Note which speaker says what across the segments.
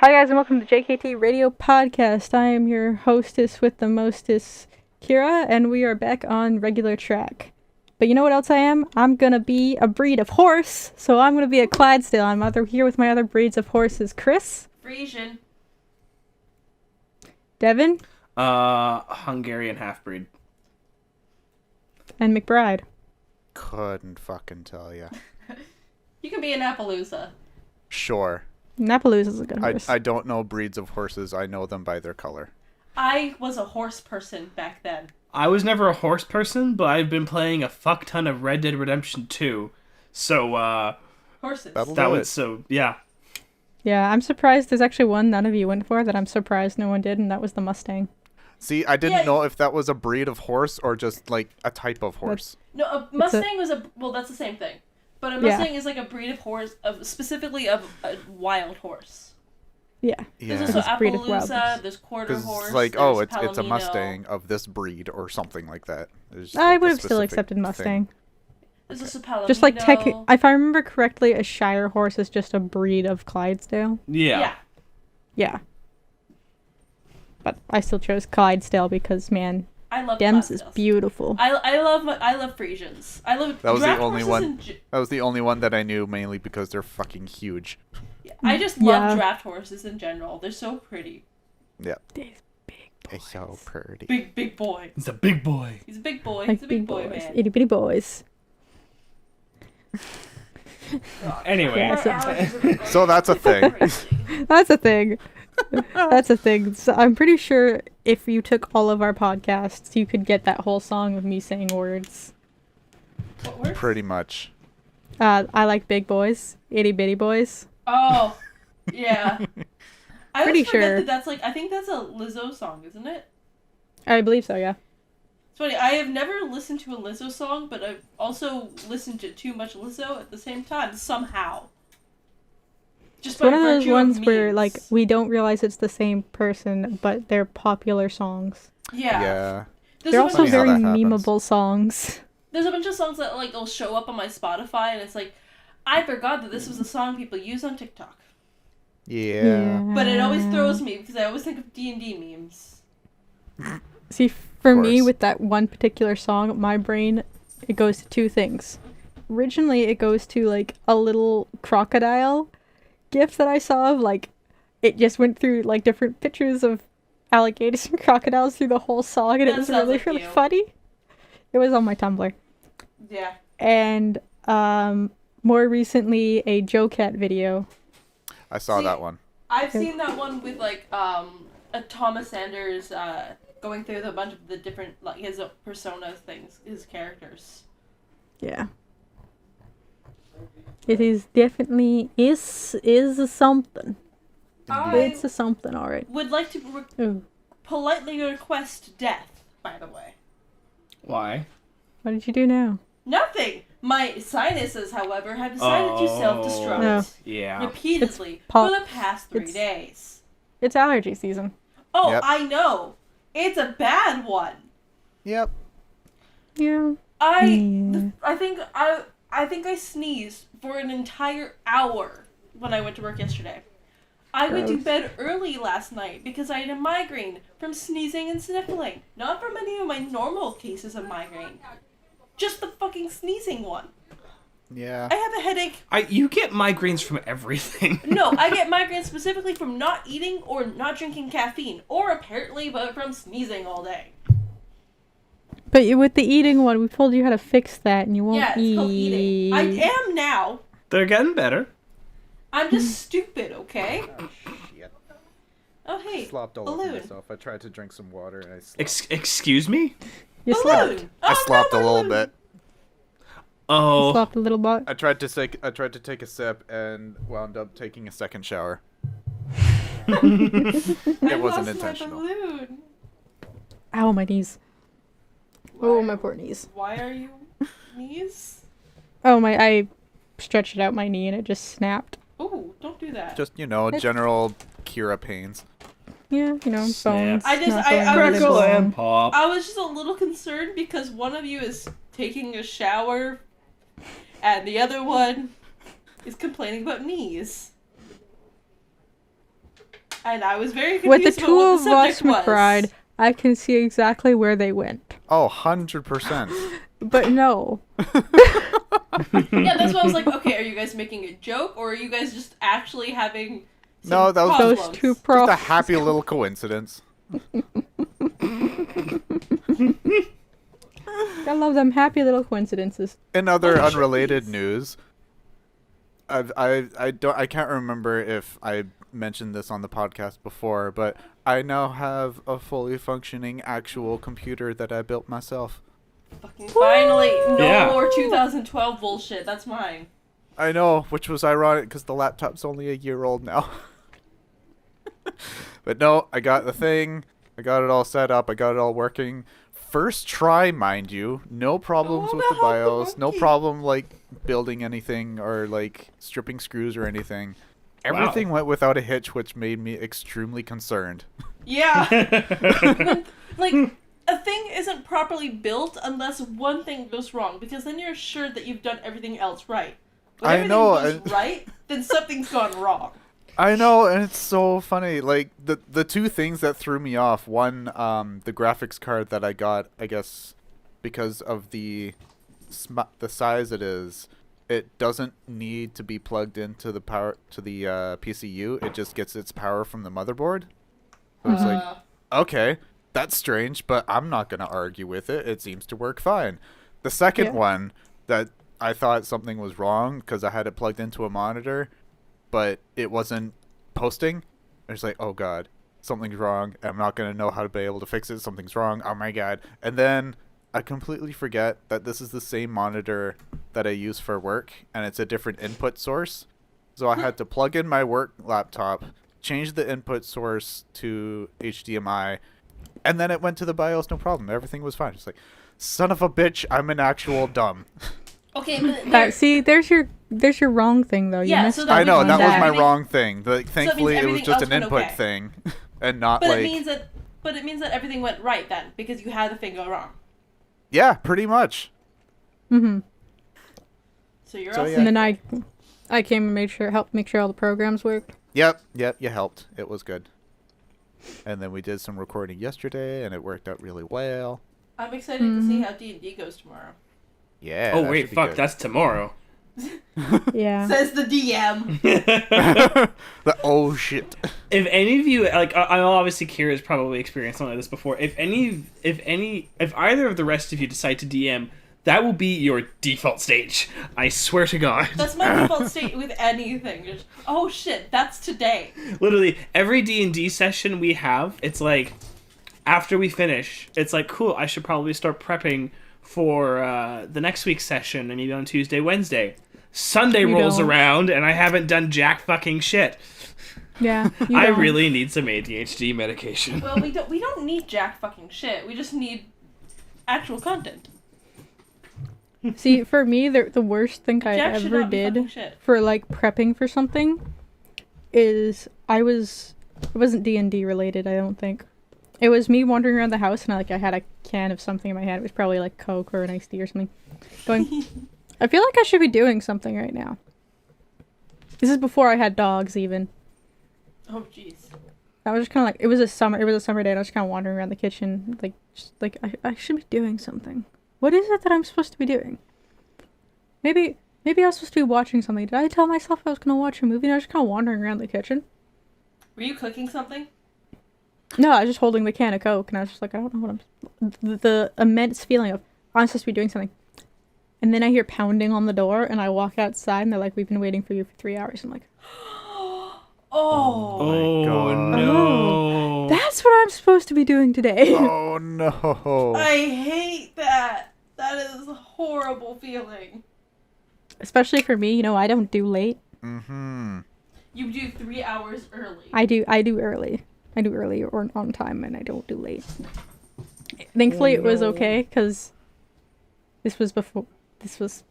Speaker 1: Hi guys and welcome to JKT Radio Podcast. I am your hostess with the mostest, Kira, and we are back on regular track. But you know what else I am? I'm gonna be a breed of horse, so I'm gonna be a Clydesdale. I'm here with my other breeds of horses. Chris?
Speaker 2: Frisian.
Speaker 1: Devin?
Speaker 3: Hungarian half-breed.
Speaker 1: And McBride.
Speaker 4: Couldn't fucking tell ya.
Speaker 2: You can be an Appaloosa.
Speaker 4: Sure.
Speaker 1: Napalooza's a good horse.
Speaker 4: I don't know breeds of horses. I know them by their color.
Speaker 2: I was a horse person back then.
Speaker 3: I was never a horse person, but I've been playing a fuck ton of Red Dead Redemption 2. So,
Speaker 2: Horses.
Speaker 3: yeah.
Speaker 1: Yeah, I'm surprised there's actually one none of you went for that I'm surprised no one did, and that was the Mustang.
Speaker 4: See, I didn't know if that was a breed of horse or just, like, a type of horse.
Speaker 2: No, a Mustang was well, that's the same thing. But a Mustang is like a breed of horse, specifically of a wild horse.
Speaker 1: Yeah.
Speaker 2: There's also Appaloosa, there's quarter horse,
Speaker 4: like,
Speaker 2: there's
Speaker 4: it's a
Speaker 2: Palomino.
Speaker 4: Mustang of this breed or something like that.
Speaker 1: I would have still accepted Mustang.
Speaker 2: There's also Palomino.
Speaker 1: Just like if I remember correctly, a Shire horse is just a breed of Clydesdale.
Speaker 3: Yeah.
Speaker 1: Yeah. But I still chose Clydesdale because, man,
Speaker 2: I love
Speaker 1: Dems is
Speaker 2: Clydesdales.
Speaker 1: beautiful.
Speaker 2: I love Frisians. I love
Speaker 4: That was the
Speaker 2: draft
Speaker 4: only
Speaker 2: horses
Speaker 4: one. That was the only one that I knew, mainly because they're fucking huge.
Speaker 2: I just love draft horses in general. They're so pretty.
Speaker 4: Yeah.
Speaker 1: These big boys.
Speaker 4: They're so pretty.
Speaker 2: Big boy.
Speaker 3: He's a big boy.
Speaker 2: He's a big boy.
Speaker 1: Like
Speaker 2: He's a big boy,
Speaker 1: boys.
Speaker 2: man.
Speaker 1: Itty bitty boys.
Speaker 3: Anyway.
Speaker 1: Yeah,
Speaker 4: So that's a thing.
Speaker 1: That's a thing. That's a thing. So I'm pretty sure if you took all of our podcasts, you could get that whole song of me saying words.
Speaker 2: What word?
Speaker 4: Pretty much.
Speaker 1: I like big boys. Itty bitty boys.
Speaker 2: Oh, yeah. I
Speaker 1: Pretty
Speaker 2: always forget
Speaker 1: sure.
Speaker 2: that that's like, I think that's a Lizzo song, isn't it?
Speaker 1: I believe so, yeah.
Speaker 2: It's funny, I have never listened to a Lizzo song, but I've also listened to too much Lizzo at the same time, somehow. Just
Speaker 1: It's one of those
Speaker 2: virtue
Speaker 1: ones
Speaker 2: memes.
Speaker 1: where, like, we don't realize it's the same person, but they're popular songs.
Speaker 2: Yeah.
Speaker 4: Yeah.
Speaker 2: There's
Speaker 1: They're
Speaker 2: a
Speaker 1: also
Speaker 2: bunch
Speaker 4: Funny how
Speaker 1: very
Speaker 4: that happens.
Speaker 1: memeable songs.
Speaker 2: There's a bunch of songs that, like, will show up on my Spotify, and it's like, I forgot that this was a song people use on TikTok.
Speaker 4: Yeah.
Speaker 2: But it always throws me, because I always think of D&D memes.
Speaker 1: See, for me,
Speaker 4: course.
Speaker 1: with that one particular song, my brain, it goes to two things. Originally, it goes to, like, a little crocodile gif that I saw of, like, it just went through, like, different pictures of alligators and crocodiles through the whole song, and it
Speaker 2: That
Speaker 1: was
Speaker 2: sounds
Speaker 1: really,
Speaker 2: like
Speaker 1: really
Speaker 2: you.
Speaker 1: funny. It was on my Tumblr.
Speaker 2: Yeah.
Speaker 1: And, more recently, a Joe Cat video.
Speaker 4: I saw
Speaker 2: See,
Speaker 4: that one.
Speaker 2: I've seen that one with, like, a Thomas Sanders, going through a bunch of the different, like, his personas things, his characters.
Speaker 1: Yeah. It is definitely, is something. It's a something, alright.
Speaker 2: Would like to
Speaker 1: Ooh.
Speaker 2: politely request death, by the way.
Speaker 3: Why?
Speaker 1: What did you do now?
Speaker 2: Nothing! My sinuses, however, have decided to self-destruct
Speaker 1: No.
Speaker 3: Yeah.
Speaker 2: repeatedly
Speaker 1: pop-
Speaker 2: for the past 3
Speaker 1: it's-
Speaker 2: days.
Speaker 1: It's allergy season.
Speaker 2: Oh,
Speaker 4: Yep.
Speaker 2: I know! It's a bad one!
Speaker 4: Yep.
Speaker 1: Yeah.
Speaker 2: I think I sneezed for an entire hour when I went to work yesterday. I went to
Speaker 1: Gross.
Speaker 2: bed early last night because I had a migraine from sneezing and sniffling. Not from any of my normal cases of migraine. Just the fucking sneezing one.
Speaker 4: Yeah.
Speaker 2: I have a headache.
Speaker 3: You get migraines from everything.
Speaker 2: No, I get migraines specifically from not eating or not drinking caffeine. Or apparently but from sneezing all day.
Speaker 1: But with the eating one, we told you how to fix that, and you won't
Speaker 2: Yeah, it's called eating. I am now.
Speaker 3: They're getting better.
Speaker 2: I'm just stupid, okay?
Speaker 4: Oh, shit.
Speaker 2: Oh, hey.
Speaker 4: Slopped all
Speaker 2: balloon.
Speaker 4: over myself. I tried to drink some water and I slopped.
Speaker 3: Excuse me?
Speaker 1: You
Speaker 2: Balloon.
Speaker 1: slept.
Speaker 4: I
Speaker 2: Oh,
Speaker 4: slopped
Speaker 2: no,
Speaker 4: a
Speaker 2: my
Speaker 4: little
Speaker 2: balloon.
Speaker 4: bit.
Speaker 3: Oh.
Speaker 1: Slept a little bit.
Speaker 4: I tried to take a sip and wound up taking a second shower.
Speaker 2: I
Speaker 4: It wasn't
Speaker 2: lost
Speaker 4: intentional.
Speaker 2: My balloon.
Speaker 1: Ow, my knees. Oh, my poor knees.
Speaker 2: Why are you knees?
Speaker 1: Oh, I stretched it out my knee, and it just snapped.
Speaker 2: Ooh, don't do that.
Speaker 4: Just, general Kira pains.
Speaker 1: Yeah, bones.
Speaker 3: Snap.
Speaker 2: I just-
Speaker 1: not
Speaker 2: I-
Speaker 1: going
Speaker 2: I
Speaker 1: where
Speaker 2: was-
Speaker 1: they
Speaker 3: Crackle
Speaker 1: belong.
Speaker 3: and pop.
Speaker 2: I was just a little concerned because one of you is taking a shower and the other one is complaining about knees. And I was very
Speaker 1: With the
Speaker 2: confused about
Speaker 1: two
Speaker 2: what
Speaker 1: of
Speaker 2: the
Speaker 1: us,
Speaker 2: subject was.
Speaker 1: McBride, I can see exactly where they went.
Speaker 4: Oh, 100%.
Speaker 1: But no.
Speaker 2: Yeah, that's why I was like, okay, are you guys making a joke, or are you guys just actually having
Speaker 4: No, that was
Speaker 1: Those
Speaker 2: problems?
Speaker 1: two
Speaker 4: just
Speaker 1: problems.
Speaker 4: a happy little coincidence.
Speaker 1: I love them happy little coincidences.
Speaker 4: In other
Speaker 2: Oh,
Speaker 4: unrelated
Speaker 2: jeez.
Speaker 4: news, I can't remember if I mentioned this on the podcast before, but I now have a fully functioning actual computer that I built myself.
Speaker 2: Fucking finally, no
Speaker 3: Yeah.
Speaker 2: more 2012 bullshit. That's mine.
Speaker 4: I know, which was ironic because the laptop's only a year old now. But no, I got the thing. I got it all set up. I got it all working. First try, mind you. No problems
Speaker 2: Oh,
Speaker 4: with the
Speaker 2: no,
Speaker 4: BIOS. No
Speaker 2: monkey.
Speaker 4: problem like building anything or like stripping screws or anything. Everything went without a hitch, which made me extremely concerned.
Speaker 2: Yeah. Like, a thing isn't properly built unless one thing goes wrong, because then you're assured that you've done everything else right. When
Speaker 4: I
Speaker 2: everything
Speaker 4: know,
Speaker 2: goes right, then something's gone wrong.
Speaker 4: I know, and it's so funny. Like the two things that threw me off. One, the graphics card that I got, I guess, because of the size it is, it doesn't need to be plugged into the power to the PCU. It just gets its power from the motherboard. So it's like, okay, that's strange, but I'm not gonna argue with it. It seems to work fine. The second
Speaker 1: Yeah.
Speaker 4: one that I thought something was wrong because I had it plugged into a monitor, but it wasn't posting. It's like, oh god, something's wrong. I'm not gonna know how to be able to fix it. Something's wrong. Oh my god. And then I completely forget that this is the same monitor that I use for work, and it's a different input source. So I had to plug in my work laptop, change the input source to HDMI, and then it went to the BIOS, no problem. Everything was fine. It's like, son of a bitch, I'm an actual dumb.
Speaker 2: Okay, but
Speaker 1: See, there's your wrong thing though. You
Speaker 2: Yeah,
Speaker 1: missed
Speaker 2: so
Speaker 1: out
Speaker 2: that
Speaker 4: I know,
Speaker 1: on
Speaker 4: that was my
Speaker 2: everything-
Speaker 4: wrong thing. Like, thankfully, it was
Speaker 2: everything
Speaker 4: just
Speaker 2: else
Speaker 4: an
Speaker 2: went
Speaker 4: input
Speaker 2: okay.
Speaker 4: thing, and not
Speaker 2: but
Speaker 4: like...
Speaker 2: it means that everything went right then, because you had the thing go wrong.
Speaker 4: Yeah, pretty much.
Speaker 1: Mm-hmm.
Speaker 2: So you're
Speaker 4: So,
Speaker 2: all
Speaker 4: yeah.
Speaker 1: And then I came and helped make sure all the programs worked.
Speaker 4: Yep, you helped. It was good. And then we did some recording yesterday, and it worked out really well.
Speaker 2: I'm excited to see how D&D goes tomorrow.
Speaker 4: Yeah.
Speaker 3: Oh
Speaker 4: that
Speaker 3: wait,
Speaker 4: should be
Speaker 3: fuck,
Speaker 4: good.
Speaker 3: that's tomorrow.
Speaker 1: Yeah.
Speaker 2: Says the DM.
Speaker 4: Oh shit.
Speaker 3: If any of you like, I know obviously Kira's probably experienced something like this before. If either of the rest of you decide to DM, that will be your default stage. I swear to God.
Speaker 2: That's my default state with anything. Just, oh shit, that's today.
Speaker 3: Literally every D&D session we have, it's like after we finish, it's like cool. I should probably start prepping for the next week's session, and maybe on Tuesday, Wednesday. Sunday
Speaker 1: You
Speaker 3: rolls
Speaker 1: don't.
Speaker 3: around, and I haven't done jack fucking shit.
Speaker 1: Yeah. You
Speaker 3: I
Speaker 1: don't.
Speaker 3: really need some ADHD medication.
Speaker 2: Well, we don't need jack fucking shit. We just need actual content.
Speaker 1: See, for me, the worst thing I
Speaker 2: Jack should
Speaker 1: ever
Speaker 2: not be fucking
Speaker 1: did
Speaker 2: shit.
Speaker 1: for like prepping for something is it wasn't D&D related, I don't think. It was me wandering around the house and I had a can of something in my hand. It was probably like Coke or an iced tea or something. Going, I feel like I should be doing something right now. This is before I had dogs even.
Speaker 2: Oh jeez.
Speaker 1: I was just kind of like, it was a summer day and I was kind of wandering around the kitchen I should be doing something. What is it that I'm supposed to be doing? Maybe I was supposed to be watching something. Did I tell myself I was going to watch a movie and I was just kind of wandering around the kitchen?
Speaker 2: Were you cooking something?
Speaker 1: No, I was just holding the can of Coke and I was just like, I don't know what the immense feeling of, I'm supposed to be doing something. And then I hear pounding on the door and I walk outside and they're like, we've been waiting for you for 3 hours. I'm like,
Speaker 2: Oh.
Speaker 3: Oh
Speaker 4: God.
Speaker 3: no.
Speaker 1: that's what I'm supposed to be doing today.
Speaker 4: Oh no.
Speaker 2: I hate that. That is a horrible feeling.
Speaker 1: Especially for me, I don't do late.
Speaker 4: Mm-hmm.
Speaker 2: You do 3 hours early.
Speaker 1: I do early. I do early or on time and I don't do late. Thankfully it was okay because this was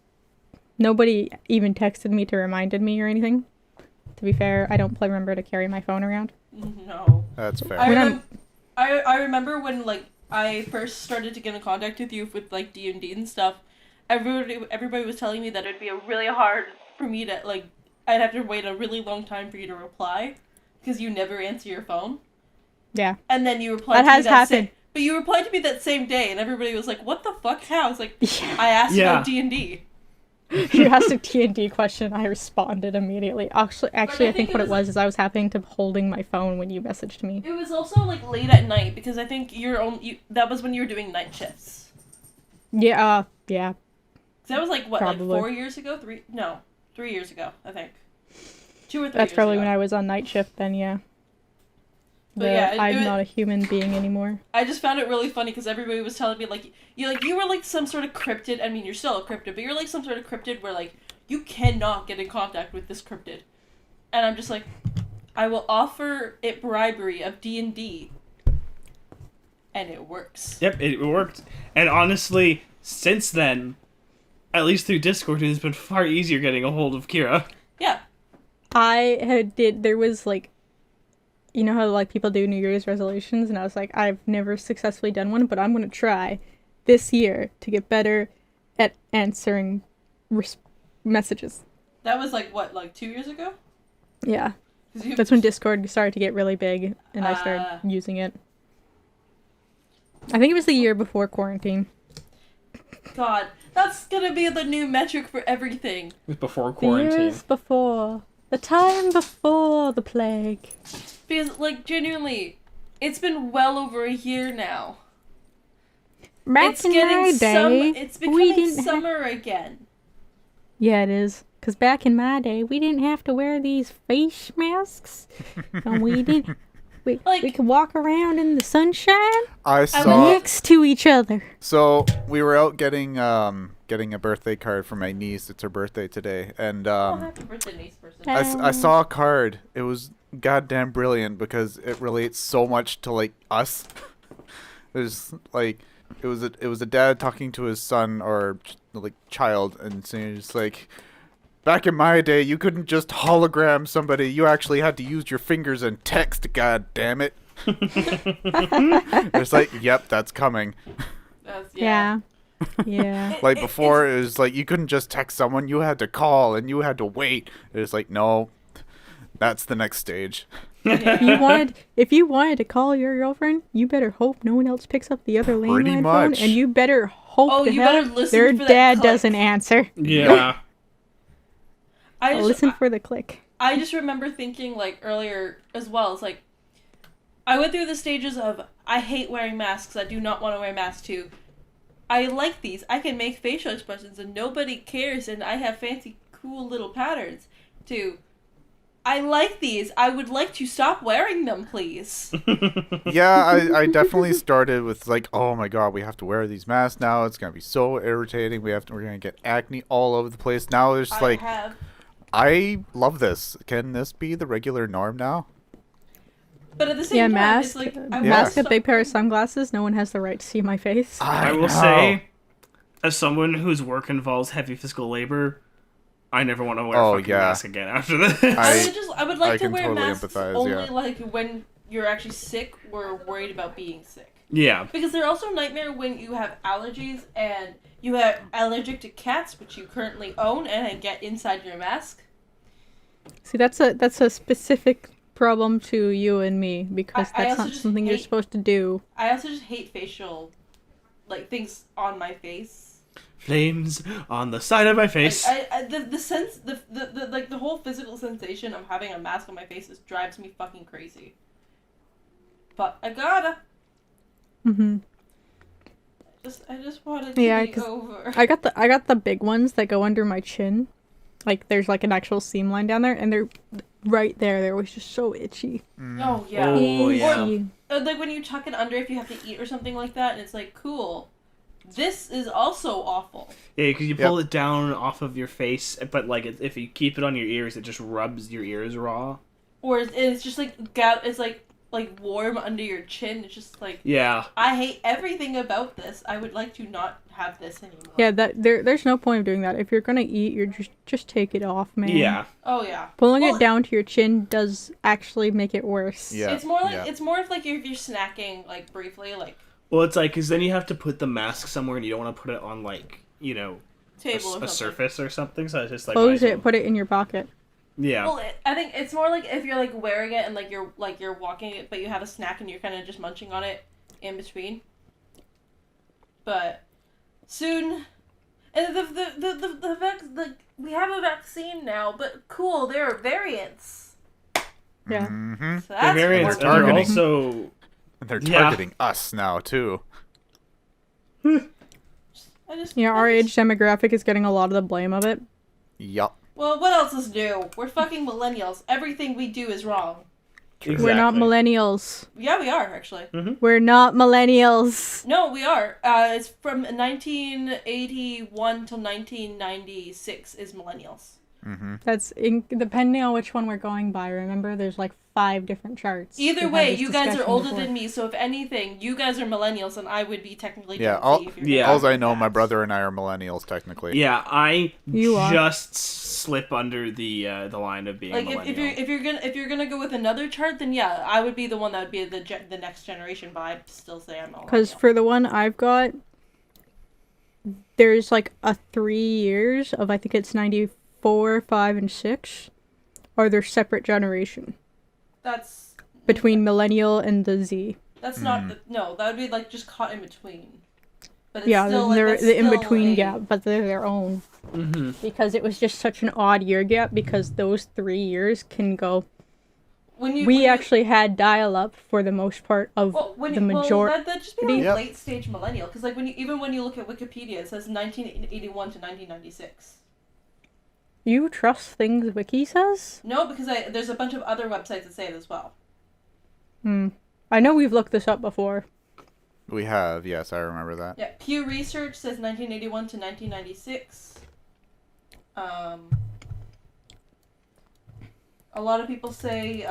Speaker 1: nobody even texted me to reminded me or anything. To be fair, I don't remember to carry my phone around.
Speaker 2: No.
Speaker 4: That's fair.
Speaker 2: I remember when like I first started to get in contact with you with like D&D and stuff. Everybody was telling me that it'd be really hard for me to like. I'd have to wait a really long time for you to reply, because you never answer your phone.
Speaker 1: Yeah.
Speaker 2: And then you replied
Speaker 1: That
Speaker 2: to me
Speaker 1: has happened.
Speaker 2: But you replied to me that same day, and everybody was like, "What the fuck? How?" I was like,
Speaker 1: Yeah.
Speaker 2: "I asked
Speaker 3: Yeah.
Speaker 2: about D&D."
Speaker 1: You asked a T&D question, I responded immediately. Actually,
Speaker 2: I
Speaker 1: I
Speaker 2: think
Speaker 1: think
Speaker 2: it
Speaker 1: what it
Speaker 2: was-
Speaker 1: was is I was happening to holding my phone when you messaged me.
Speaker 2: It was also like late at night because I think that was when you were doing night shifts.
Speaker 1: Yeah, yeah.
Speaker 2: That was like what,
Speaker 1: Probably.
Speaker 2: like 4 years ago? 3 years ago, I think. 2 or 3
Speaker 1: That's
Speaker 2: years
Speaker 1: probably
Speaker 2: ago.
Speaker 1: when I was on night shift then, yeah.
Speaker 2: But yeah,
Speaker 1: I'm not a human being anymore.
Speaker 2: I just found it really funny because everybody was telling me like you were like some sort of cryptid. I mean, you're still a cryptid, but you're like some sort of cryptid where like you cannot get in contact with this cryptid. And I'm just like, I will offer it bribery of D&D. And it works.
Speaker 3: Yep, it worked. And honestly, since then, at least through Discord, it has been far easier getting a hold of Kira.
Speaker 2: Yeah.
Speaker 1: There was like, you know how like people do New Year's resolutions, and I was like, I've never successfully done one, but I'm gonna try this year to get better at answering messages.
Speaker 2: That was like what, like 2 years ago?
Speaker 1: Yeah,
Speaker 2: 'Cause you-
Speaker 1: that's when Discord started to get really big, and I started using it. I think it was the year before quarantine.
Speaker 2: God, that's gonna be the new metric for everything.
Speaker 3: Before
Speaker 1: The
Speaker 3: quarantine.
Speaker 1: years before, the time before the plague.
Speaker 2: Because, like, genuinely, it's been well over a year now.
Speaker 1: Back
Speaker 2: It's
Speaker 1: in my day,
Speaker 2: it's
Speaker 1: we
Speaker 2: becoming
Speaker 1: didn't
Speaker 2: summer again.
Speaker 1: Yeah, it is. Because back in my day, we didn't have to wear these face masks. And we didn't. We could walk around in the sunshine
Speaker 4: I saw.
Speaker 1: next to each other.
Speaker 4: So we were out getting a birthday card for my niece. It's her birthday today, and
Speaker 2: Oh, happy birthday, niece person.
Speaker 4: I saw a card. It was goddamn brilliant because it relates so much to like us. There's like it was a dad talking to his son or like child and saying just like, back in my day you couldn't just hologram somebody, you actually had to use your fingers and text, god damn it. It's like, yep, that's coming.
Speaker 1: Yeah. Yeah.
Speaker 4: Like before it was like you couldn't just text someone, you had to call and you had to wait. It's like, no, that's the next stage.
Speaker 1: If you wanted to call your girlfriend, you better hope no one else picks up the other
Speaker 4: Pretty
Speaker 1: landline phone,
Speaker 4: much.
Speaker 1: and you better hope
Speaker 2: Oh,
Speaker 1: to
Speaker 2: you
Speaker 1: hell
Speaker 2: better listen
Speaker 1: their
Speaker 2: for that
Speaker 1: dad
Speaker 2: click.
Speaker 1: doesn't answer.
Speaker 3: Yeah.
Speaker 1: Listen for the click.
Speaker 2: I just remember thinking, like, earlier as well, it's like, I went through the stages of, I hate wearing masks, I do not want to wear masks too. I like these, I can make facial expressions and nobody cares and I have fancy, cool little patterns, to, I like these, I would like to stop wearing them, please.
Speaker 4: Yeah, I definitely started with like, oh my god, we have to wear these masks now. It's gonna be so irritating. We're gonna get acne all over the place. Now it's like, I love this. Can this be the regular norm now?
Speaker 2: But at the same
Speaker 1: Yeah,
Speaker 2: time,
Speaker 1: mask.
Speaker 2: it's like,
Speaker 1: Mask, a big pair of sunglasses. No one has the right to see my face.
Speaker 3: I will say, as someone whose work involves heavy physical labor, I never want to wear a fucking mask again after this.
Speaker 2: I would like to
Speaker 4: can
Speaker 2: wear
Speaker 4: totally
Speaker 2: masks
Speaker 4: empathize,
Speaker 2: only
Speaker 4: yeah.
Speaker 2: like when you're actually sick or worried about being sick.
Speaker 3: Yeah.
Speaker 2: Because they're also a nightmare when you have allergies and you are allergic to cats, which you currently own, and get inside your mask.
Speaker 1: See, that's a specific problem to you and me, because
Speaker 2: I
Speaker 1: that's
Speaker 2: also
Speaker 1: not
Speaker 2: just
Speaker 1: something you're
Speaker 2: hate-
Speaker 1: supposed to do.
Speaker 2: I also just hate facial, like, things on my face.
Speaker 3: Flames on the side of my face.
Speaker 2: The sense, the like, the whole physical sensation of having a mask on my face drives me fucking crazy. But I gotta.
Speaker 1: Mm-hmm.
Speaker 2: I just want it to
Speaker 1: Yeah,
Speaker 2: be
Speaker 1: 'cause
Speaker 2: over.
Speaker 1: I got the big ones that go under my chin. Like, there's like an actual seam line down there, and they're right there. They're always just so itchy.
Speaker 2: Oh, yeah.
Speaker 3: Oh, yeah.
Speaker 1: Itchy.
Speaker 2: Like when you tuck it under if you have to eat or something like that, and it's like, cool. This is also awful.
Speaker 3: Yeah, because you pull it down off of your face, but like if you keep it on your ears, it just rubs your ears raw.
Speaker 2: Or it's just like, it's like warm under your chin. It's just like,
Speaker 3: Yeah.
Speaker 2: I hate everything about this. I would like to not have this anymore.
Speaker 1: Yeah, there's no point of doing that. If you're gonna eat, you're just take it off, man.
Speaker 3: Yeah.
Speaker 2: Oh yeah.
Speaker 1: Pulling it down to your chin does actually make it worse.
Speaker 4: Yeah.
Speaker 2: It's more like it's more of like if you're snacking like briefly, like
Speaker 3: Well, it's like, because then you have to put the mask somewhere, and you don't want to put it on, like,
Speaker 2: table or
Speaker 3: a
Speaker 2: something.
Speaker 3: surface or something, so it's just like...
Speaker 1: Close it, put it in your pocket.
Speaker 3: Yeah.
Speaker 2: Well, I think it's more like if you're like wearing it and like you're walking it, but you have a snack and you're kind of just munching on it in between. But soon, and we have a vaccine now, but cool, there are variants.
Speaker 1: Yeah.
Speaker 4: Mm-hmm.
Speaker 2: So that's
Speaker 3: variants
Speaker 2: more
Speaker 3: are
Speaker 4: targeting.
Speaker 3: also
Speaker 4: They're
Speaker 3: Yeah.
Speaker 4: targeting us now too.
Speaker 1: Our age demographic is getting a lot of the blame of it.
Speaker 4: Yup.
Speaker 2: Well, what else is new? We're fucking millennials. Everything we do is wrong.
Speaker 1: We're not
Speaker 3: Exactly.
Speaker 1: millennials.
Speaker 2: Yeah, we are actually.
Speaker 1: We're not millennials.
Speaker 2: No, we are. It's from 1981 till 1996 is millennials.
Speaker 4: Mm-hmm.
Speaker 1: That's depending on which one we're going by. Remember, there's like 5 different charts.
Speaker 2: Either
Speaker 1: We've had
Speaker 2: way,
Speaker 1: this
Speaker 2: you guys are
Speaker 1: discussion
Speaker 2: older
Speaker 1: before.
Speaker 2: than me, so if anything, you guys are millennials, and I would be technically
Speaker 4: Yeah,
Speaker 2: Gen Z
Speaker 4: all-
Speaker 2: if you're
Speaker 3: Yeah.
Speaker 2: gonna
Speaker 4: All I know,
Speaker 2: go
Speaker 4: my
Speaker 2: fast.
Speaker 4: brother and I are millennials technically.
Speaker 3: Yeah, I
Speaker 1: You are.
Speaker 3: just slip under the line of being
Speaker 2: Like
Speaker 3: millennial.
Speaker 2: if you're gonna go with another chart, then yeah, I would be the one that would be the next generation. But I'd still say I'm a
Speaker 1: Because
Speaker 2: millennial.
Speaker 1: for the one I've got, there's like a 3 years of, I think it's 94, 5, and 6, are their separate generation
Speaker 2: That's
Speaker 1: between millennial and the Z.
Speaker 2: That's not no. That would be like just caught in between. But it's
Speaker 1: Yeah,
Speaker 2: still, like,
Speaker 1: they're
Speaker 2: that's
Speaker 1: the in
Speaker 2: still
Speaker 1: between
Speaker 2: a-
Speaker 1: gap, but they're their own.
Speaker 3: Mm-hmm.
Speaker 1: Because it was just such an odd year gap, because those 3 years can go.
Speaker 2: When you,
Speaker 1: We actually had dial up for the most part of the majority.
Speaker 2: that just be like
Speaker 4: Yep.
Speaker 2: late stage millennial, because like when you look at Wikipedia, it says 1981 to 1996.
Speaker 1: You trust things Wiki says?
Speaker 2: No, because there's a bunch of other websites that say it as well.
Speaker 1: I know we've looked this up before.
Speaker 4: We have, yes, I remember that.
Speaker 2: Yeah, Pew Research says 1981 to 1996. A lot of people say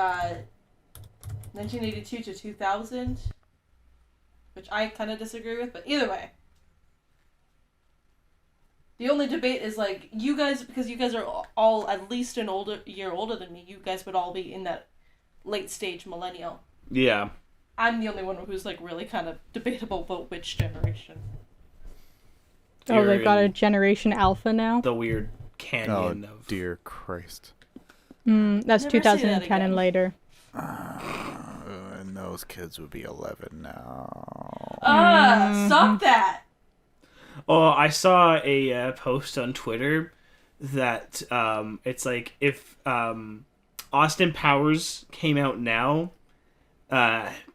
Speaker 2: 1982 to 2000, which I kind of disagree with, but either way. The only debate is like you guys, because you guys are all at least an year older than me. You guys would all be in that late stage millennial.
Speaker 3: Yeah.
Speaker 2: I'm the only one who's like really kind of debatable about which generation.
Speaker 1: Oh,
Speaker 3: You're
Speaker 1: they've got a
Speaker 3: in
Speaker 1: Generation Alpha now?
Speaker 3: the weird canyon
Speaker 4: Oh,
Speaker 3: of
Speaker 4: dear Christ.
Speaker 1: That's
Speaker 2: Never say that
Speaker 1: 2010 and
Speaker 2: again.
Speaker 1: later.
Speaker 4: And those kids would be 11 now.
Speaker 2: Stop that!
Speaker 3: Oh, I saw a post on Twitter that it's like if Austin Powers came out now,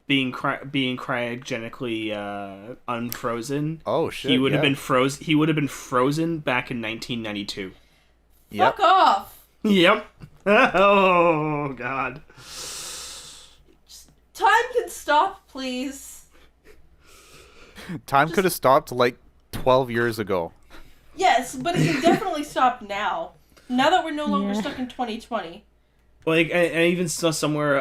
Speaker 3: being cryogenically unfrozen,
Speaker 4: Oh shit.
Speaker 3: he would have
Speaker 4: yeah.
Speaker 3: been frozen. He would have been frozen back in 1992.
Speaker 4: Yep.
Speaker 2: Fuck off!
Speaker 3: Yep. Oh God.
Speaker 2: Time can stop, please.
Speaker 4: Time could have stopped like 12 years ago.
Speaker 2: Yes, but it can definitely stop now. Now that we're no longer
Speaker 1: Yeah.
Speaker 2: stuck in 2020.
Speaker 3: Like I even saw somewhere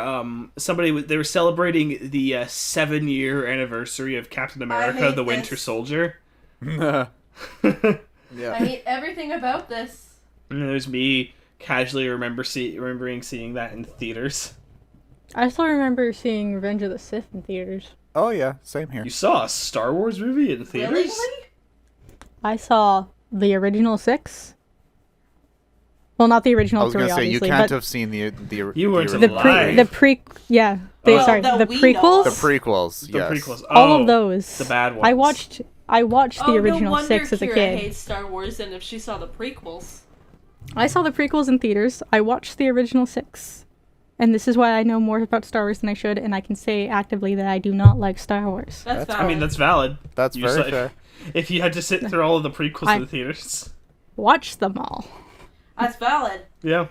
Speaker 3: they were celebrating the 7-year anniversary of Captain America:
Speaker 2: hate
Speaker 3: The Winter
Speaker 2: this.
Speaker 3: Soldier.
Speaker 4: Yeah.
Speaker 2: I hate everything about this.
Speaker 3: And there's me casually remembering seeing that in theaters.
Speaker 1: I still remember seeing Revenge of the Sith in theaters.
Speaker 4: Oh yeah, same here.
Speaker 3: You saw a Star Wars movie in theaters?
Speaker 2: Really?
Speaker 1: I saw the original 6. Well, not the
Speaker 4: I
Speaker 1: original
Speaker 4: was
Speaker 1: 3,
Speaker 4: gonna say you
Speaker 1: obviously,
Speaker 4: can't
Speaker 1: but
Speaker 4: have seen the
Speaker 3: You weren't
Speaker 1: the
Speaker 3: alive.
Speaker 1: yeah,
Speaker 2: Oh,
Speaker 1: sorry,
Speaker 2: that
Speaker 1: the
Speaker 2: we know
Speaker 1: prequels.
Speaker 4: the prequels.
Speaker 3: The
Speaker 4: Yes.
Speaker 3: prequels.
Speaker 1: All
Speaker 3: Oh,
Speaker 1: of those.
Speaker 3: the bad
Speaker 1: I
Speaker 3: ones.
Speaker 1: watched the original
Speaker 2: no wonder
Speaker 1: 6 as a
Speaker 2: Kira
Speaker 1: kid.
Speaker 2: hates Star Wars, and if she saw the prequels.
Speaker 1: I saw the prequels in theaters. I watched the original 6. And this is why I know more about Star Wars than I should, and I can say actively that I do not like Star Wars.
Speaker 2: That's
Speaker 4: That's-
Speaker 2: valid.
Speaker 3: I mean, that's valid.
Speaker 4: That's
Speaker 3: You
Speaker 4: very
Speaker 3: saw-
Speaker 4: fair.
Speaker 3: If you had to sit through all of the prequels in the theaters.
Speaker 1: Watch them all.
Speaker 2: That's valid.
Speaker 3: Yeah.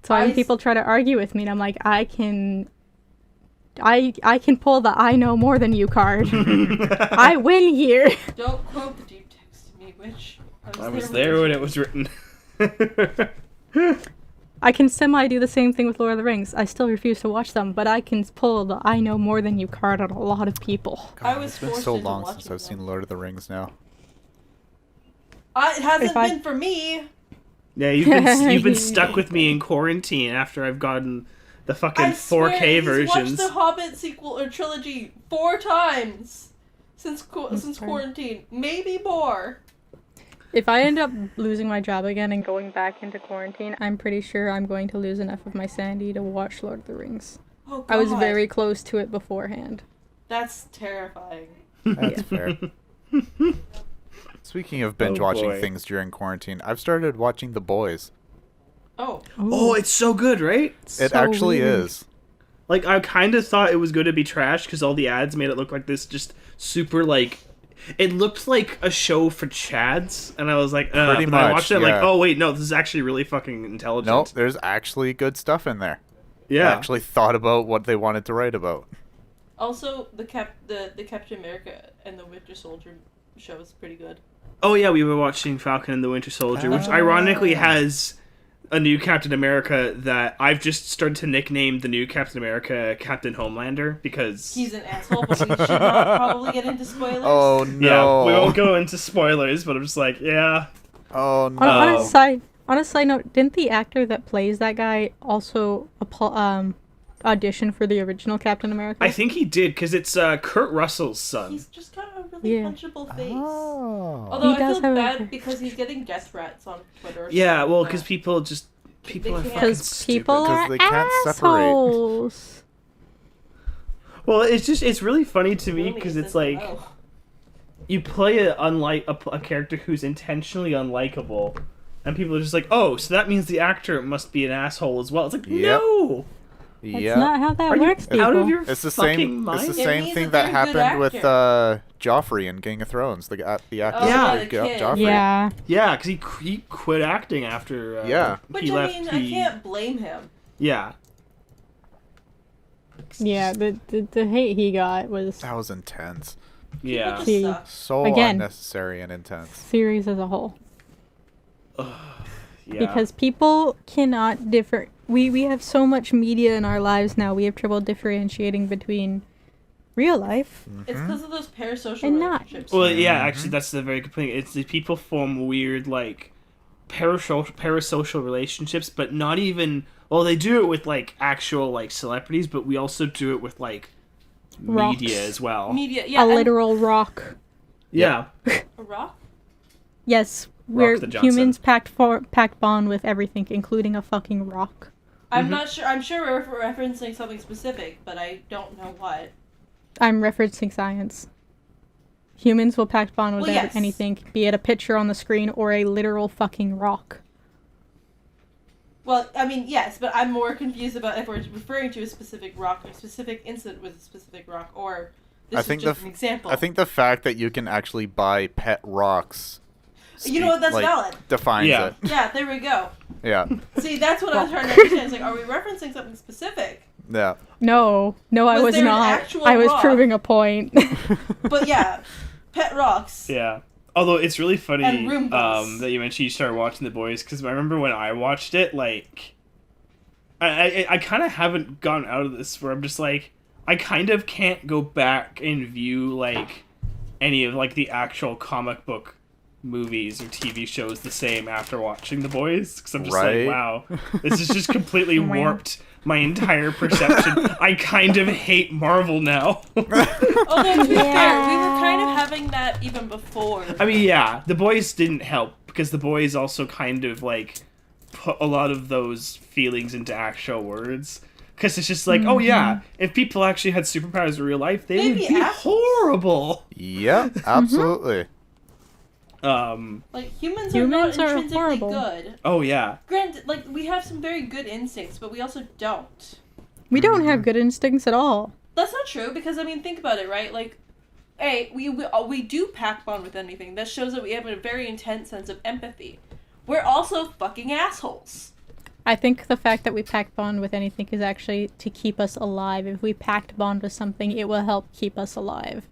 Speaker 1: So when
Speaker 2: I
Speaker 1: people try to argue with me, and I'm like, I can pull the I know more than you card. I win here.
Speaker 2: Don't quote the deep text to me, witch.
Speaker 3: I was there when it was written.
Speaker 1: I can semi do the same thing with Lord of the Rings. I still refuse to watch them, but I can pull the I know more than you card on a lot of people.
Speaker 2: I was
Speaker 4: It's been
Speaker 2: forced
Speaker 4: so
Speaker 2: into
Speaker 4: long
Speaker 2: watching
Speaker 4: since I've
Speaker 2: them.
Speaker 4: seen Lord of the Rings now.
Speaker 2: It hasn't
Speaker 1: If I-
Speaker 2: been for me.
Speaker 3: Yeah, you've been stuck with me in quarantine after I've gotten the fucking
Speaker 2: I
Speaker 3: 4K
Speaker 2: swear he's
Speaker 3: versions.
Speaker 2: watched the Hobbit sequel or trilogy 4 times since
Speaker 1: sorry.
Speaker 2: quarantine, maybe more.
Speaker 1: If I end up losing my job again and going back into quarantine, I'm pretty sure I'm going to lose enough of my sanity to watch Lord of the Rings.
Speaker 2: Oh, God.
Speaker 1: I was very close to it beforehand.
Speaker 2: That's terrifying.
Speaker 4: That's fair. Speaking of binge watching things during quarantine, I've started watching The Boys.
Speaker 2: Oh.
Speaker 3: Oh, it's so good, right?
Speaker 4: It actually is.
Speaker 3: Like, I kind of thought it was going to be trash because all the ads made it look like this just super, like... It looked like a show for Chads, and I was like,
Speaker 4: Pretty
Speaker 3: but
Speaker 4: much,
Speaker 3: I watched it,
Speaker 4: yeah.
Speaker 3: like, oh, wait, no, this is actually really fucking intelligent.
Speaker 4: Nope, there's actually good stuff in there.
Speaker 3: Yeah.
Speaker 4: They actually thought about what they wanted to write about.
Speaker 2: Also, the Captain America and the Winter Soldier show is pretty good.
Speaker 3: Oh, yeah, we were watching Falcon and the Winter Soldier, which ironically has a new Captain America that I've just started to nickname the new Captain America Captain Homelander, because...
Speaker 2: He's an asshole, but we should not probably get into spoilers.
Speaker 4: Oh, no.
Speaker 3: Yeah, we won't go into spoilers, but I'm just like, yeah.
Speaker 4: Oh, no.
Speaker 1: On a side note, didn't the actor that plays that guy also audition for the original Captain America?
Speaker 3: I think he did, because it's Kurt Russell's son.
Speaker 2: He's just got a really
Speaker 1: Yeah.
Speaker 2: punchable face.
Speaker 4: Oh.
Speaker 2: Although
Speaker 1: He
Speaker 2: I
Speaker 1: does
Speaker 2: feel
Speaker 1: have a-
Speaker 2: bad because he's getting death threats on Twitter. or
Speaker 3: Yeah,
Speaker 2: something
Speaker 3: well,
Speaker 2: like
Speaker 3: because
Speaker 2: that.
Speaker 3: people are
Speaker 2: can't-
Speaker 3: fucking
Speaker 1: Because
Speaker 3: stupid.
Speaker 1: people are
Speaker 4: they can't separate.
Speaker 1: assholes.
Speaker 3: Well, it's really funny to me,
Speaker 2: Really
Speaker 3: because it's
Speaker 2: says
Speaker 3: like...
Speaker 2: hello.
Speaker 3: You play a character who's intentionally unlikable, and people are just like, oh, so that means the actor must be an asshole as well. It's like,
Speaker 4: Yep.
Speaker 3: no!
Speaker 1: That's
Speaker 4: Yeah.
Speaker 1: not how that
Speaker 3: Are
Speaker 1: works,
Speaker 3: you
Speaker 1: people.
Speaker 3: out of your
Speaker 4: It's the
Speaker 3: fucking
Speaker 4: same.
Speaker 3: mind?
Speaker 4: It's the
Speaker 2: It
Speaker 4: same
Speaker 2: means
Speaker 4: thing
Speaker 2: that
Speaker 4: that
Speaker 2: they're a good
Speaker 4: happened with
Speaker 2: actor.
Speaker 4: Joffrey in Game of Thrones. The actor
Speaker 2: yeah,
Speaker 4: who
Speaker 2: the
Speaker 4: played
Speaker 2: kid.
Speaker 4: Joffrey.
Speaker 1: Yeah.
Speaker 3: Yeah, because he quit acting after
Speaker 4: Yeah.
Speaker 2: Which,
Speaker 3: he
Speaker 2: I
Speaker 3: left.
Speaker 2: mean, I can't blame him.
Speaker 3: Yeah.
Speaker 1: Yeah, the hate he got was
Speaker 4: That was intense.
Speaker 3: Yeah.
Speaker 2: Just
Speaker 1: See.
Speaker 2: suck.
Speaker 4: So
Speaker 1: Again.
Speaker 4: unnecessary and intense.
Speaker 1: series as a whole.
Speaker 3: Yeah.
Speaker 1: Because people cannot differ. We have so much media in our lives now. We have trouble differentiating between real life.
Speaker 2: It's because of those parasocial
Speaker 1: And not.
Speaker 2: relationships.
Speaker 3: Well, yeah, actually, that's the very good point. It's the people form weird, like, parasocial relationships, but not even... Well, they do it with, like, actual, like, celebrities, but we also do it with, like,
Speaker 1: Rocks.
Speaker 3: media as well.
Speaker 2: Media, yeah.
Speaker 1: A
Speaker 2: and-
Speaker 1: literal rock.
Speaker 3: Yeah.
Speaker 2: A rock?
Speaker 1: Yes, where
Speaker 3: the Johnson.
Speaker 1: humans packed bond with everything, including a fucking rock.
Speaker 2: I'm not sure. I'm sure we're referencing something specific, but I don't know what.
Speaker 1: I'm referencing science. Humans will pact bond with
Speaker 2: Well, yes.
Speaker 1: anything, be it a picture on the screen or a literal fucking rock.
Speaker 2: Well, I mean, yes, but I'm more confused about if we're referring to a specific rock or a specific incident with a specific rock, or this
Speaker 4: I
Speaker 2: is
Speaker 4: think
Speaker 2: just an example.
Speaker 4: I think the fact that you can actually buy pet rocks.
Speaker 2: You know what? That's valid.
Speaker 4: Defines
Speaker 3: Yeah.
Speaker 4: it.
Speaker 2: Yeah, there we go.
Speaker 4: Yeah.
Speaker 2: See, that's what I was trying to understand. It's like, are we referencing something specific?
Speaker 4: Yeah.
Speaker 1: No, I
Speaker 2: Was
Speaker 1: was
Speaker 2: there an
Speaker 1: not.
Speaker 2: actual
Speaker 1: I was
Speaker 2: rock?
Speaker 1: proving a point.
Speaker 2: But yeah, pet rocks.
Speaker 3: Yeah. Although it's really funny
Speaker 2: And Roombas.
Speaker 3: that you mentioned you started watching The Boys, because I remember when I watched it, like... I kind of haven't gotten out of this where I'm just like, I kind of can't go back and view, like, any of, like, the actual comic book movies or TV shows the same after watching The Boys, because I'm just
Speaker 4: Right.
Speaker 3: like, wow, this is just completely warped my entire perception. I kind of hate Marvel now.
Speaker 2: Although, to be fair,
Speaker 1: Yeah.
Speaker 2: we were kind of having that even before.
Speaker 3: I mean, yeah, The Boys didn't help, because The Boys also kind of, like, put a lot of those feelings into actual words. Because it's just like, oh yeah, if people actually had superpowers in real life, they
Speaker 2: They'd
Speaker 3: would
Speaker 2: be
Speaker 3: be
Speaker 2: assholes.
Speaker 3: horrible.
Speaker 4: Yeah. Absolutely.
Speaker 2: Like, humans are
Speaker 1: Humans
Speaker 2: not
Speaker 1: are
Speaker 2: intrinsically
Speaker 1: horrible.
Speaker 2: good.
Speaker 3: Oh yeah.
Speaker 2: Granted, like, we have some very good instincts, but we also don't.
Speaker 1: We don't have good instincts at all.
Speaker 2: That's not true, because, I mean, think about it, right? Like, hey, we do pack bond with anything. That shows that we have a very intense sense of empathy. We're also fucking assholes.
Speaker 1: I think the fact that we pact bond with anything is actually to keep us alive. If we pact bond with something, it will help keep us alive.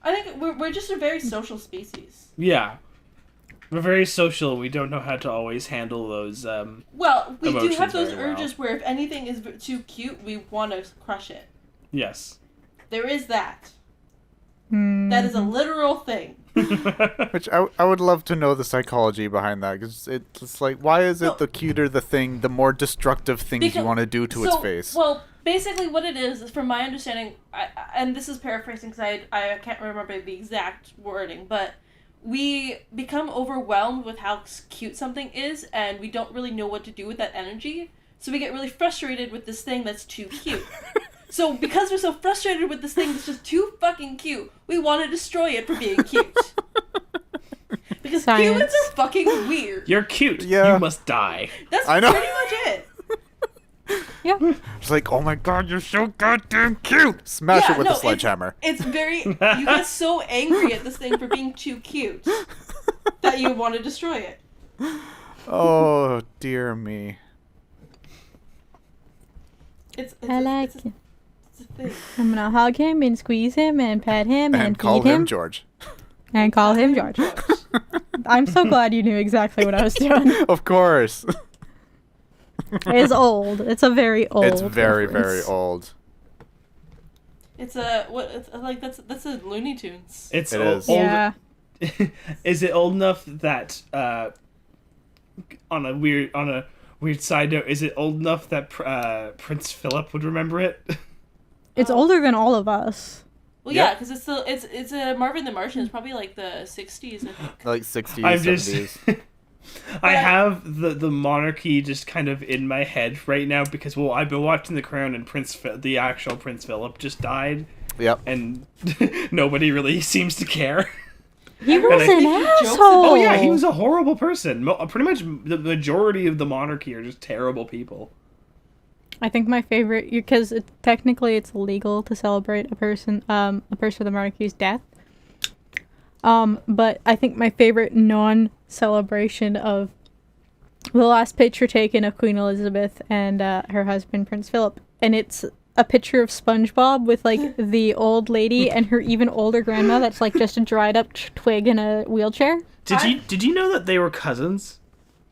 Speaker 2: I think we're just a very social species.
Speaker 3: Yeah. We're very social. We don't know how to always handle those.
Speaker 2: Well, we do
Speaker 3: Emotions
Speaker 2: have those
Speaker 3: very well.
Speaker 2: urges where if anything is too cute, we want to crush it.
Speaker 3: Yes.
Speaker 2: There is that.
Speaker 1: Hmm.
Speaker 2: That is a literal thing.
Speaker 4: Which I would love to know the psychology behind that. Cause it's like, why is it
Speaker 2: Well-
Speaker 4: the cuter the thing, the more destructive things you want to do to its face?
Speaker 2: Well, basically what it is from my understanding, and this is paraphrasing because I can't remember the exact wording, but we become overwhelmed with how cute something is, and we don't really know what to do with that energy. So we get really frustrated with this thing that's too cute. So because we're so frustrated with this thing that's just too fucking cute, we want to destroy it for being cute. Because
Speaker 1: Science.
Speaker 2: humans are fucking weird.
Speaker 3: You're cute.
Speaker 4: Yeah.
Speaker 3: You must die.
Speaker 2: That's
Speaker 4: I know.
Speaker 2: pretty much it.
Speaker 1: Yeah.
Speaker 4: It's like, oh my god, you're so goddamn cute. Smash it with a sledgehammer.
Speaker 2: It's very... You get so angry at this thing for being too cute that you want to destroy it.
Speaker 4: Oh dear me.
Speaker 2: It's
Speaker 1: I like it.
Speaker 2: it's a thing.
Speaker 1: I'm gonna hug him and squeeze him and pet him and
Speaker 4: And call
Speaker 1: feed
Speaker 4: him
Speaker 1: him
Speaker 4: George.
Speaker 1: and call him George. I'm so glad you knew exactly what I was doing.
Speaker 4: Of course.
Speaker 1: It's old. It's a very old.
Speaker 4: It's very, very
Speaker 1: reference.
Speaker 4: old.
Speaker 2: It's a... What? It's like, that's a Looney Tunes.
Speaker 3: It's
Speaker 4: It
Speaker 3: old.
Speaker 4: is.
Speaker 1: Yeah.
Speaker 3: Is it old enough that on a weird side note, is it old enough that Prince Philip would remember it?
Speaker 1: It's older than all of us.
Speaker 2: Well,
Speaker 4: Yep.
Speaker 2: yeah, because it's a Marvin the Martian. It's probably like the 60s, I think.
Speaker 4: Like 60s,
Speaker 3: I'm
Speaker 4: 70s.
Speaker 3: just I have the monarchy just kind of in my head right now because I've been watching The Crown and the actual Prince Philip just died
Speaker 4: Yep.
Speaker 3: and nobody really seems to care.
Speaker 1: He was
Speaker 3: I
Speaker 1: an
Speaker 3: think
Speaker 1: asshole.
Speaker 3: Oh yeah, he was a horrible person. Pretty much the majority of the monarchy are just terrible people.
Speaker 1: I think my favorite, because technically it's illegal to celebrate a person of the monarchy's death. But I think my favorite non-celebration of the last picture taken of Queen Elizabeth and her husband Prince Philip, and it's a picture of SpongeBob with like the old lady and her even older grandma that's like just a dried up twig in a wheelchair.
Speaker 3: Did you know that they were cousins?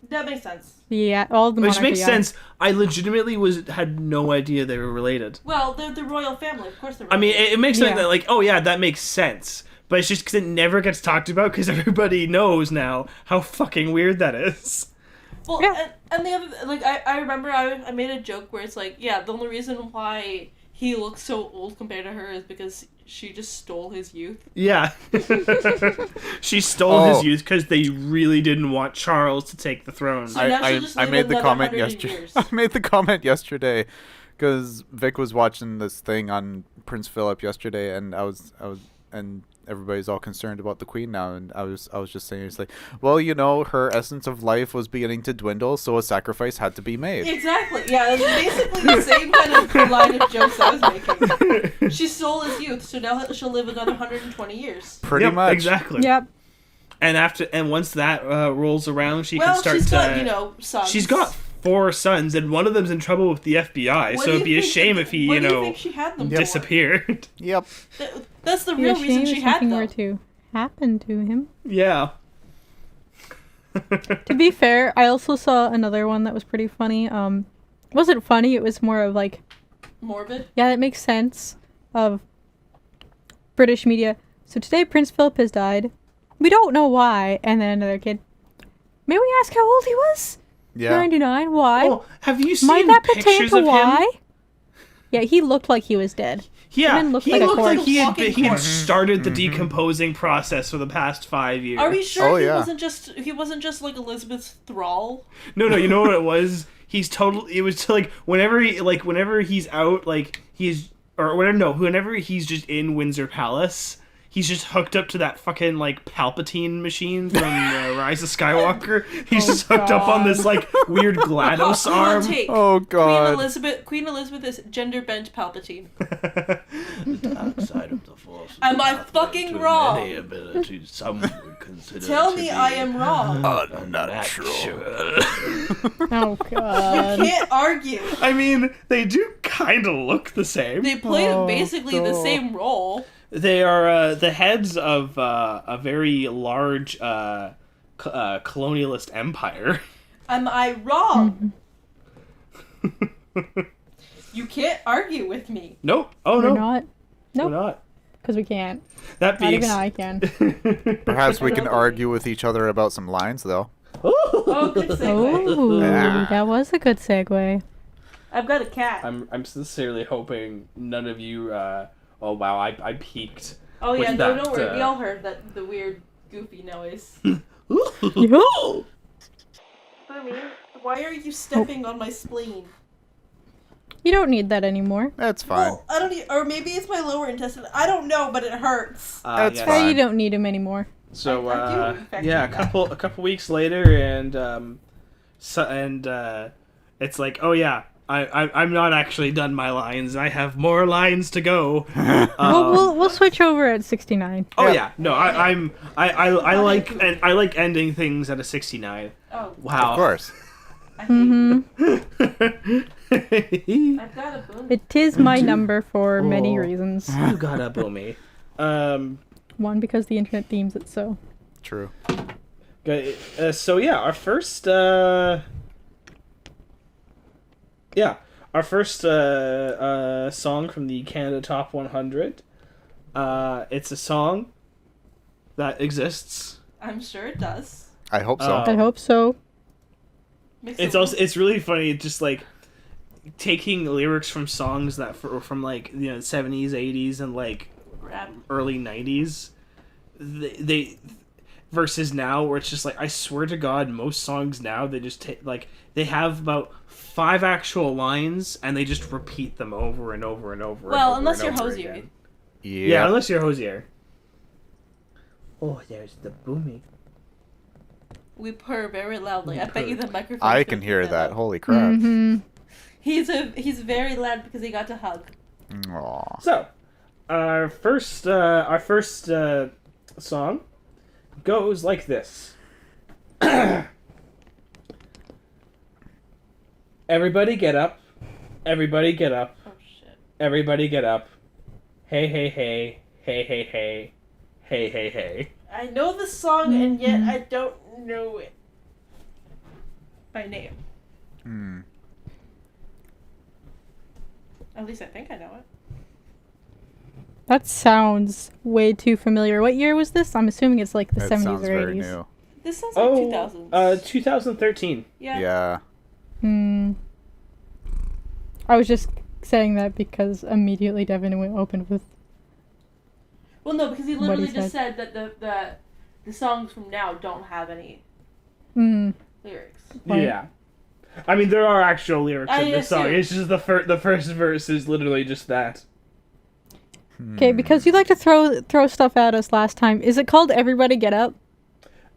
Speaker 2: That makes sense.
Speaker 1: Yeah, all of the
Speaker 3: Which
Speaker 1: monarchy
Speaker 3: makes
Speaker 1: are.
Speaker 3: sense. I legitimately had no idea they were related.
Speaker 2: Well, they're the royal family. Of course they're
Speaker 3: I mean, it makes sense
Speaker 1: Yeah.
Speaker 3: that like, oh yeah, that makes sense. But it's just because it never gets talked about because everybody knows now how fucking weird that is.
Speaker 2: Well,
Speaker 1: Yeah.
Speaker 2: and the other... Like, I remember I made a joke where it's like, yeah, the only reason why he looks so old compared to her is because she just stole his youth.
Speaker 3: Yeah. She stole
Speaker 4: Oh.
Speaker 3: his youth because they really didn't want Charles to take the throne.
Speaker 2: So now she'll just
Speaker 4: I
Speaker 2: live
Speaker 4: made the
Speaker 2: another
Speaker 4: comment
Speaker 2: 100
Speaker 4: yesterday.
Speaker 2: years.
Speaker 4: I made the comment yesterday because Vic was watching this thing on Prince Philip yesterday, and and everybody's all concerned about the Queen now, and I was just saying, it's like, well, you know, her essence of life was beginning to dwindle, so a sacrifice had to be made.
Speaker 2: Exactly. Yeah, that's basically the same kind of line of jokes I was making. She stole his youth, so now she'll live another 120 years.
Speaker 4: Pretty
Speaker 3: Yep,
Speaker 4: much.
Speaker 3: exactly.
Speaker 1: Yep.
Speaker 3: And once that rolls around, she
Speaker 2: Well,
Speaker 3: can start
Speaker 2: she's
Speaker 3: to.
Speaker 2: got, sons.
Speaker 3: She's got 4 sons, and one of them's in trouble with the FBI.
Speaker 2: What
Speaker 3: So
Speaker 2: do
Speaker 3: it'd
Speaker 2: you
Speaker 3: be a
Speaker 2: think
Speaker 3: shame
Speaker 2: that-
Speaker 3: if he,
Speaker 2: what do
Speaker 3: you know,
Speaker 2: think she had them for?
Speaker 3: disappeared.
Speaker 4: Yep.
Speaker 2: That's the
Speaker 1: Be
Speaker 2: real
Speaker 1: a
Speaker 2: reason
Speaker 1: shame
Speaker 2: she
Speaker 1: if
Speaker 2: had
Speaker 1: something
Speaker 2: them.
Speaker 1: were to happen to him.
Speaker 3: Yeah.
Speaker 1: To be fair, I also saw another one that was pretty funny. Wasn't funny, it was more of like,
Speaker 2: Morbid.
Speaker 1: yeah, that makes sense, of British media. So today Prince Philip has died. We don't know why. And then another kid. May we ask how old he was?
Speaker 4: Yeah.
Speaker 1: 99. Why?
Speaker 3: Oh, have you seen
Speaker 1: Might that pertain
Speaker 3: pictures
Speaker 1: to
Speaker 3: of
Speaker 1: why?
Speaker 3: him?
Speaker 1: Yeah, he looked like he was dead.
Speaker 3: Yeah,
Speaker 1: man looked
Speaker 3: he
Speaker 1: like a
Speaker 3: looked like
Speaker 1: corpse.
Speaker 3: he had
Speaker 2: Walking corpse.
Speaker 3: started the decomposing process for the past 5 years.
Speaker 2: Are we sure
Speaker 4: Oh,
Speaker 2: he
Speaker 4: yeah.
Speaker 2: wasn't just like Elizabeth's thrall?
Speaker 3: No, you know what it was? He's totally. It was like whenever he's out, like whenever he's just in Windsor Palace, he's just hooked up to that fucking like Palpatine machine from Rise of Skywalker. He's just hooked up on this like weird GLaDOS
Speaker 2: Hot
Speaker 3: arm.
Speaker 2: take.
Speaker 4: Oh God.
Speaker 2: Queen Elizabeth is gender bent Palpatine.
Speaker 3: The dark side of the Force.
Speaker 2: Am I fucking wrong?
Speaker 3: Many abilities some would consider
Speaker 2: Tell
Speaker 3: to
Speaker 2: me
Speaker 3: be
Speaker 2: I am wrong.
Speaker 3: unnatural.
Speaker 1: Oh god.
Speaker 2: Can't argue.
Speaker 3: I mean, they do kind of look the same.
Speaker 2: They play
Speaker 4: Oh,
Speaker 2: basically the
Speaker 4: no.
Speaker 2: same role.
Speaker 3: They are the heads of a very large colonialist empire.
Speaker 2: Am I wrong? You can't argue with me.
Speaker 3: Nope. Oh
Speaker 1: We're
Speaker 3: no.
Speaker 1: not.
Speaker 3: We're
Speaker 1: Nope.
Speaker 3: not.
Speaker 1: Because we can't.
Speaker 3: That
Speaker 1: Not
Speaker 3: being
Speaker 1: even I can.
Speaker 4: Perhaps we can argue with each other about some lines, though.
Speaker 2: Oh, good segue.
Speaker 1: Oh,
Speaker 4: Ah.
Speaker 1: that was a good segue.
Speaker 2: I've got a cat.
Speaker 3: I'm sincerely hoping none of you. Oh wow, I peaked.
Speaker 2: Oh yeah,
Speaker 3: with
Speaker 2: no,
Speaker 3: that,
Speaker 2: don't worry. We all heard that the weird goofy noise.
Speaker 1: Yo.
Speaker 2: Boomy, why are you stepping on my spleen?
Speaker 1: You don't need that anymore.
Speaker 4: That's fine.
Speaker 2: Well, I don't need, or maybe it's my lower intestine. I don't know, but it hurts.
Speaker 4: That's
Speaker 3: yes.
Speaker 4: fine.
Speaker 1: You don't need him anymore.
Speaker 3: So
Speaker 2: I do, in fact,
Speaker 3: yeah,
Speaker 2: need that.
Speaker 3: a couple weeks later, and it's like, oh yeah, I'm not actually done my lines. I have more lines to go.
Speaker 1: We'll switch over at 69.
Speaker 3: Oh
Speaker 4: Yeah.
Speaker 3: yeah, no, I like ending things at a 69.
Speaker 2: Oh,
Speaker 3: Wow.
Speaker 4: Of course.
Speaker 2: I hate
Speaker 1: Mm-hmm.
Speaker 2: I've got a boom.
Speaker 1: It is my number for many
Speaker 3: Oh.
Speaker 1: reasons.
Speaker 3: You got a boomy.
Speaker 1: One, because the internet themes it so.
Speaker 4: True.
Speaker 3: Okay, so yeah, our first song from the Canada Top 100. It's a song that exists.
Speaker 2: I'm sure it does.
Speaker 4: I hope so.
Speaker 1: I hope so.
Speaker 2: Makes
Speaker 3: It's
Speaker 2: it-
Speaker 3: also really funny, just like taking lyrics from songs that from like 70s, 80s, and like
Speaker 2: rap.
Speaker 3: early 90s. They versus now, where it's just like, I swear to God, most songs now they just like they have about 5 actual lines and they just repeat them over and over and over.
Speaker 2: Well,
Speaker 3: and over
Speaker 2: unless
Speaker 3: and
Speaker 2: you're
Speaker 3: over
Speaker 2: Hosier.
Speaker 3: again.
Speaker 4: Yeah.
Speaker 3: Yeah, unless you're Hosier. Oh, there's the booming.
Speaker 2: We purr very loudly. I bet you the microphone.
Speaker 4: I can hear that. Holy crap.
Speaker 1: Mm-hmm.
Speaker 2: He's very loud because he got to hug.
Speaker 4: Aw.
Speaker 3: So, our first song goes like this. Everybody get up. Everybody get up.
Speaker 2: Oh shit.
Speaker 3: Everybody get up. Hey, hey, hey. Hey, hey, hey. Hey, hey, hey.
Speaker 2: I know the song and yet I don't know it by name.
Speaker 4: Hmm.
Speaker 2: At least I think I know it.
Speaker 1: That sounds way too familiar. What year was this? I'm assuming it's like the
Speaker 4: That
Speaker 1: 70s
Speaker 4: sounds
Speaker 1: or
Speaker 4: very
Speaker 1: 80s.
Speaker 4: new.
Speaker 2: This sounds like 2000s.
Speaker 3: 2013.
Speaker 2: Yeah.
Speaker 4: Yeah.
Speaker 1: Hmm. I was just saying that because immediately Devin opened with.
Speaker 2: Well, no, because he
Speaker 1: What he
Speaker 2: literally just said that the songs from now don't have any
Speaker 1: Mm.
Speaker 2: lyrics.
Speaker 1: Right.
Speaker 3: Yeah. I mean, there are actual lyrics
Speaker 2: I
Speaker 3: in this song.
Speaker 2: assume.
Speaker 3: It's just the first verse is literally just that.
Speaker 1: Okay, because you like to throw stuff at us last time. Is it called Everybody Get Up?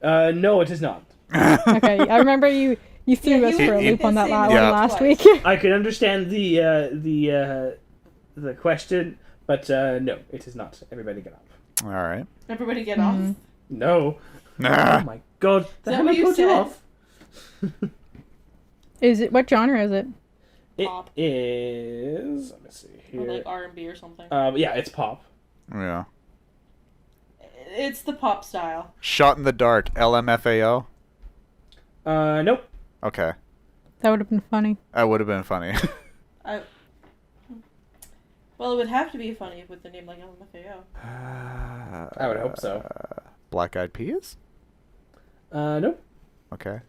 Speaker 3: No, it is not.
Speaker 1: Okay, I remember you threw
Speaker 2: Yeah,
Speaker 1: us
Speaker 2: he
Speaker 1: for a
Speaker 2: was-
Speaker 1: loop on that
Speaker 2: Yeah.
Speaker 1: one last week.
Speaker 3: I can understand the question, but no, it is not. Everybody get up.
Speaker 4: All right.
Speaker 2: Everybody get
Speaker 1: Mhm.
Speaker 2: off.
Speaker 3: No. Oh
Speaker 4: Nah.
Speaker 3: my God. The
Speaker 2: that
Speaker 3: hell
Speaker 2: what
Speaker 3: I
Speaker 2: you
Speaker 3: told you
Speaker 2: said?
Speaker 3: off.
Speaker 1: Is it, what genre is it?
Speaker 3: It
Speaker 2: Pop.
Speaker 3: is. Let me see
Speaker 2: Or
Speaker 3: here.
Speaker 2: like R&B or something.
Speaker 3: Yeah, it's pop.
Speaker 4: Yeah.
Speaker 2: It's the pop style.
Speaker 4: Shot in the dark. LMFAO.
Speaker 3: Nope.
Speaker 4: Okay.
Speaker 1: That would have been funny.
Speaker 4: That would have been funny.
Speaker 2: Well, it would have to be funny with the name like LMFAO.
Speaker 3: I would hope so.
Speaker 4: Black Eyed Peas?
Speaker 3: Nope.
Speaker 4: Okay.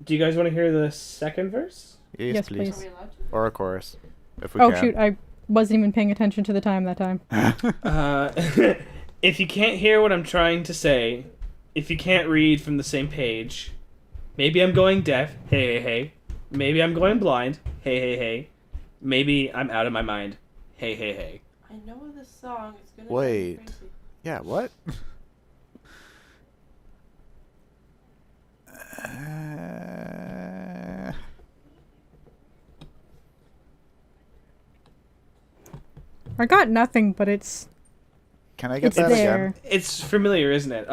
Speaker 3: Do you guys want to hear the second verse?
Speaker 1: Yes,
Speaker 2: Are
Speaker 1: please.
Speaker 2: we allowed to?
Speaker 4: Or a chorus. If we
Speaker 1: Oh
Speaker 4: can.
Speaker 1: shoot, I wasn't even paying attention to the time that time.
Speaker 3: If you can't hear what I'm trying to say, if you can't read from the same page, maybe I'm going deaf. Hey, hey, hey. Maybe I'm going blind. Hey, hey, hey. Maybe I'm out of my mind. Hey, hey, hey.
Speaker 2: I know this song. It's gonna
Speaker 4: Wait.
Speaker 2: Drive me crazy.
Speaker 4: Yeah, what?
Speaker 1: I got nothing, but it's
Speaker 4: Can I get
Speaker 1: it's
Speaker 4: that
Speaker 1: there.
Speaker 4: again?
Speaker 3: It's familiar, isn't it?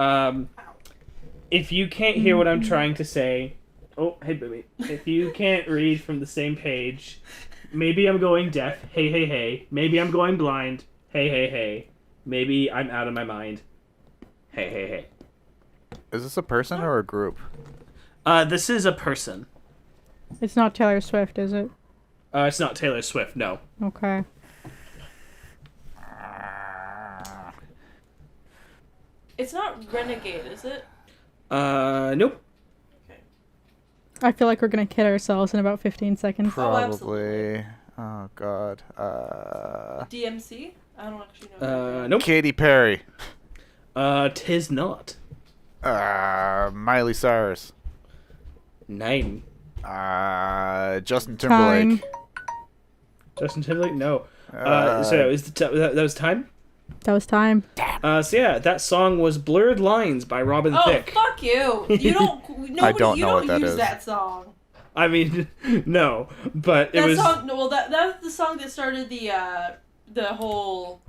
Speaker 3: If you can't hear what I'm trying to say, oh, hey, baby. If you can't read from the same page, maybe I'm going deaf. Hey, hey, hey. Maybe I'm going blind. Hey, hey, hey. Maybe I'm out of my mind. Hey, hey, hey.
Speaker 4: Is this a person or a group?
Speaker 3: This is a person.
Speaker 1: It's not Taylor Swift, is it?
Speaker 3: It's not Taylor Swift, no.
Speaker 1: Okay.
Speaker 2: It's not Renegade, is it?
Speaker 3: Nope.
Speaker 1: I feel like we're gonna kid ourselves in about 15 seconds.
Speaker 2: Oh, absolutely.
Speaker 4: Probably. Oh god.
Speaker 2: DMC? I don't actually know.
Speaker 3: Nope.
Speaker 4: Katy Perry.
Speaker 3: Tis not.
Speaker 4: Miley Cyrus.
Speaker 3: 9.
Speaker 4: Justin Timberlake.
Speaker 3: Justin Timberlake? No. So that was that was time?
Speaker 1: That was time.
Speaker 3: So yeah, that song was Blurred Lines by Robin Thicke.
Speaker 2: Oh, fuck you. You don't...
Speaker 4: I don't
Speaker 2: you
Speaker 4: know
Speaker 2: don't
Speaker 4: what that
Speaker 2: use
Speaker 4: is.
Speaker 2: that song.
Speaker 3: I mean, no, but it
Speaker 2: That
Speaker 3: was...
Speaker 2: song... Well, that's the song that started the whole...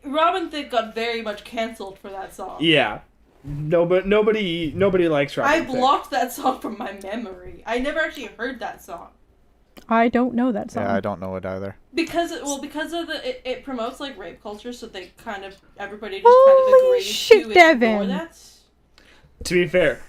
Speaker 2: Robin Thicke got very much canceled for that song.
Speaker 3: Yeah. No, but nobody likes Robin
Speaker 2: I
Speaker 3: Thicke.
Speaker 2: blocked that song from my memory. I never actually heard that song.
Speaker 1: I don't know that song.
Speaker 4: Yeah, I don't know it either.
Speaker 2: Because of it promotes like rape culture, so they kind of everybody just
Speaker 1: Holy
Speaker 2: kind of agrees
Speaker 1: shit,
Speaker 2: to
Speaker 1: Devin.
Speaker 2: ignore that.
Speaker 3: To be fair,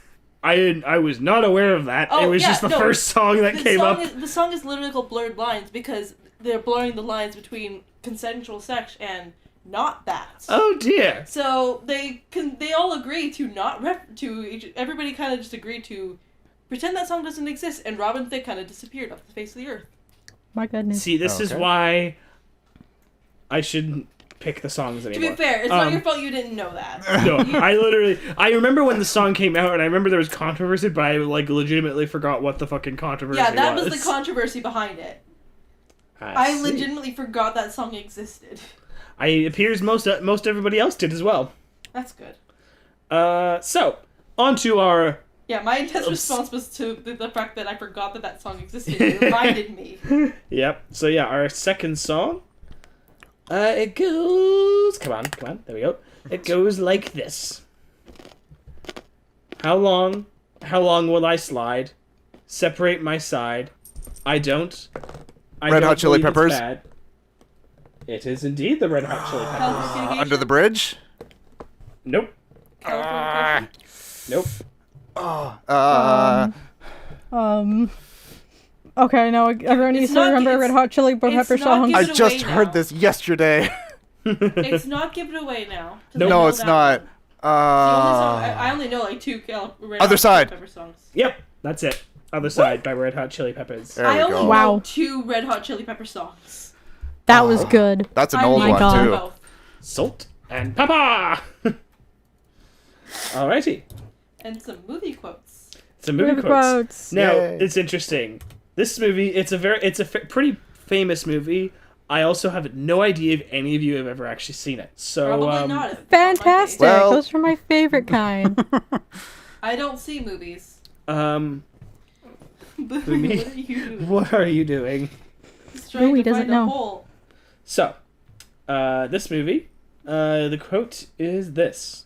Speaker 3: I was not aware of that.
Speaker 2: Oh,
Speaker 3: it was
Speaker 2: yeah,
Speaker 3: just the
Speaker 2: no,
Speaker 3: first song that came up.
Speaker 2: The song is literally called Blurred Lines because they're blurring the lines between consensual sex and not that.
Speaker 3: Oh dear.
Speaker 2: So they all agree to not everybody kind of just agreed to pretend that song doesn't exist, and Robin Thicke kind of disappeared off the face of the earth.
Speaker 1: My goodness.
Speaker 3: See, this is
Speaker 4: Okay.
Speaker 3: why I shouldn't pick the songs
Speaker 2: To
Speaker 3: anymore.
Speaker 2: be fair, it's not your fault you didn't know that.
Speaker 3: No, I remember when the song came out, and I remember there was controversy, but I like legitimately forgot what the fucking controversy
Speaker 2: Yeah, that
Speaker 3: was.
Speaker 2: was the controversy behind it.
Speaker 3: I see.
Speaker 2: legitimately forgot that song existed.
Speaker 3: It appears most everybody else did as well.
Speaker 2: That's good.
Speaker 3: So on to our...
Speaker 2: Yeah, my intense response was to the fact that I forgot that song existed. It reminded me.
Speaker 3: Yep. So yeah, our second song. It goes... Come on. There we go. It goes like this. How long will I slide? Separate my side. I don't
Speaker 4: Red Hot Chili
Speaker 3: believe it's
Speaker 4: Peppers?
Speaker 3: bad. It is indeed the Red Hot Chili Peppers.
Speaker 2: Californication?
Speaker 4: Under the Bridge?
Speaker 3: Nope.
Speaker 2: Californication?
Speaker 3: Nope.
Speaker 1: Okay, now everyone needs to
Speaker 2: not-
Speaker 1: remember
Speaker 2: it's-
Speaker 1: Red Hot Chili Pepper
Speaker 2: not
Speaker 1: songs.
Speaker 4: I
Speaker 2: Give it
Speaker 4: just
Speaker 2: away
Speaker 4: heard
Speaker 2: now.
Speaker 4: this yesterday.
Speaker 2: It's not Give It Away now. 'cause
Speaker 3: No.
Speaker 2: I
Speaker 4: No,
Speaker 2: know
Speaker 4: it's
Speaker 2: that
Speaker 4: not.
Speaker 2: one. The only song, I only know like two Red
Speaker 4: Other
Speaker 2: Hot
Speaker 4: Side.
Speaker 2: Chili Pepper songs.
Speaker 3: Yep. That's it. Other Side by Red Hot Chili Peppers.
Speaker 4: There
Speaker 2: I
Speaker 4: we
Speaker 2: only
Speaker 4: go.
Speaker 2: know
Speaker 1: Wow.
Speaker 2: 2 Red Hot Chili Pepper songs.
Speaker 1: That was good.
Speaker 4: That's an
Speaker 2: I
Speaker 4: old
Speaker 2: need
Speaker 4: one,
Speaker 1: God.
Speaker 4: too.
Speaker 2: both.
Speaker 3: Salt and pepper. Alrighty.
Speaker 2: And some movie quotes.
Speaker 3: It's a movie
Speaker 1: Movie
Speaker 3: quotes.
Speaker 1: quotes.
Speaker 3: Now
Speaker 4: Yay.
Speaker 3: it's interesting. This movie, it's a pretty famous movie. I also have no idea if any of you have ever actually seen it. So
Speaker 2: Probably not.
Speaker 1: Fantastic.
Speaker 4: Well-
Speaker 1: Those are my favorite kind.
Speaker 2: I don't see movies.
Speaker 3: Me?
Speaker 2: What are you doing?
Speaker 3: What are you doing?
Speaker 2: Just trying
Speaker 1: Louis
Speaker 2: to
Speaker 1: doesn't
Speaker 2: find a
Speaker 1: know.
Speaker 2: hole.
Speaker 3: So, this movie, the quote is this.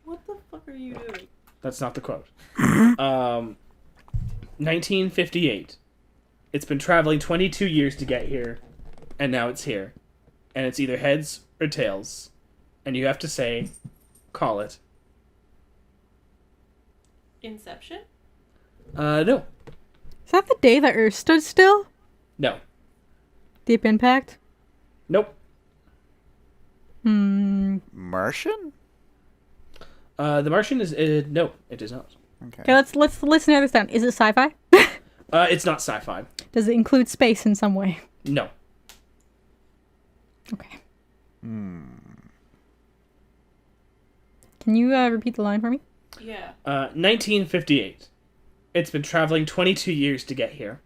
Speaker 2: What the fuck are you doing?
Speaker 3: That's not the quote. 1958. It's been traveling 22 years to get here, and now it's here. And it's either heads or tails. And you have to say, call it.
Speaker 2: Inception?
Speaker 3: No.
Speaker 1: Is that the day the Earth stood still?
Speaker 3: No.
Speaker 1: Deep Impact?
Speaker 3: Nope.
Speaker 4: Martian?
Speaker 3: The Martian is... no, it is not.
Speaker 1: Okay, let's narrow this down. Is it sci-fi?
Speaker 3: It's not sci-fi.
Speaker 1: Does it include space in some way?
Speaker 3: No.
Speaker 1: Okay. Can you repeat the line for me?
Speaker 2: Yeah.
Speaker 3: 1958. It's been traveling 22 years to get here.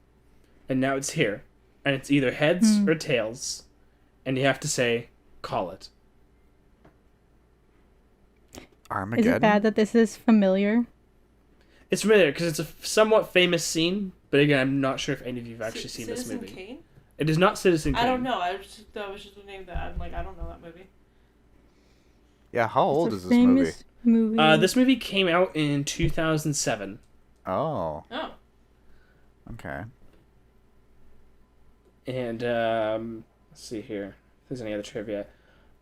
Speaker 3: And now it's here. And it's either heads or tails. And you have to say, call it.
Speaker 4: Armageddon?
Speaker 1: Is it bad that this is familiar?
Speaker 3: It's familiar because it's a somewhat famous scene. But again, I'm not sure if any of you have actually seen
Speaker 2: Citizen
Speaker 3: this movie.
Speaker 2: Kane?
Speaker 3: It is not Citizen Kane.
Speaker 2: I don't know. That was just the name that I'm like, I don't know that movie.
Speaker 4: Yeah, how old
Speaker 1: It's
Speaker 4: is
Speaker 1: a
Speaker 4: this movie?
Speaker 1: famous movie.
Speaker 3: This movie came out in 2007.
Speaker 4: Oh,
Speaker 2: Oh.
Speaker 4: okay.
Speaker 3: And, let's see here. If there's any other trivia.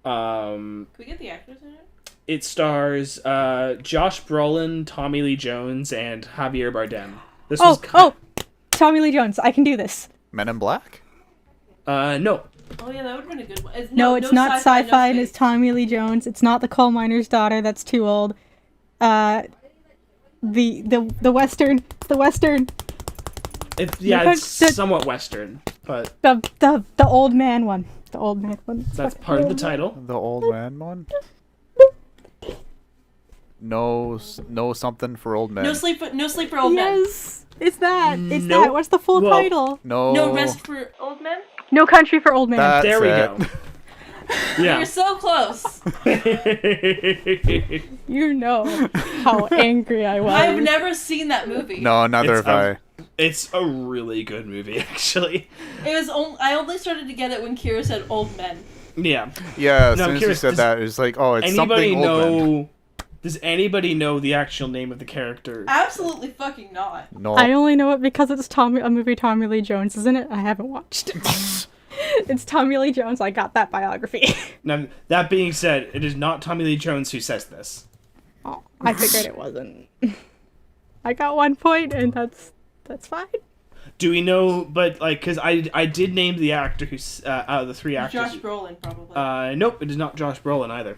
Speaker 2: Can we get the actors in it?
Speaker 3: It stars Josh Brolin, Tommy Lee Jones, and Javier Bardem. This was
Speaker 1: Tommy Lee Jones. I can do this.
Speaker 4: Men in Black?
Speaker 3: no.
Speaker 2: Oh yeah, that would have been a good one.
Speaker 1: No, it's not
Speaker 2: sci-fi,
Speaker 1: sci-fi,
Speaker 2: no
Speaker 1: and it's
Speaker 2: space.
Speaker 1: Tommy Lee Jones. It's not the coal miner's daughter. That's too old. The western.
Speaker 3: It's
Speaker 1: You
Speaker 3: it's
Speaker 1: put the-
Speaker 3: somewhat Western, but
Speaker 1: The old man one. The old man one.
Speaker 3: that's part of the title.
Speaker 4: The old man one? no something for old men.
Speaker 2: No sleep for old men.
Speaker 1: Yes, it's that. It's
Speaker 3: Nope.
Speaker 1: that. What's the full
Speaker 3: Well,
Speaker 1: title?
Speaker 2: No rest for old men.
Speaker 1: No Country for Old Men.
Speaker 4: That's
Speaker 3: There we
Speaker 4: it.
Speaker 3: go. Yeah.
Speaker 2: You're so close.
Speaker 1: You know how angry I was.
Speaker 2: I've never seen that movie.
Speaker 4: No, neither
Speaker 3: It's
Speaker 4: have I.
Speaker 3: It's a really good movie, actually.
Speaker 2: I only started to get it when Kira said old men.
Speaker 3: Yeah.
Speaker 4: Yeah, as
Speaker 3: No, I'm
Speaker 4: soon as you
Speaker 3: curious,
Speaker 4: said
Speaker 3: does
Speaker 4: that, it was like, oh, it's
Speaker 3: Anybody
Speaker 4: something old men.
Speaker 3: know? Does anybody know the actual name of the character?
Speaker 2: Absolutely fucking not.
Speaker 4: No.
Speaker 1: I only know it because it's a movie Tommy Lee Jones, isn't it? I haven't watched it. It's Tommy Lee Jones. I got that biography.
Speaker 3: Now, that being said, it is not Tommy Lee Jones who says this.
Speaker 1: Oh, I figured it wasn't. I got 1 point, and that's fine.
Speaker 3: Do we know? But like, because I did name the actor who's out of the three actors.
Speaker 2: Josh Brolin, probably.
Speaker 3: Nope, it is not Josh Brolin either.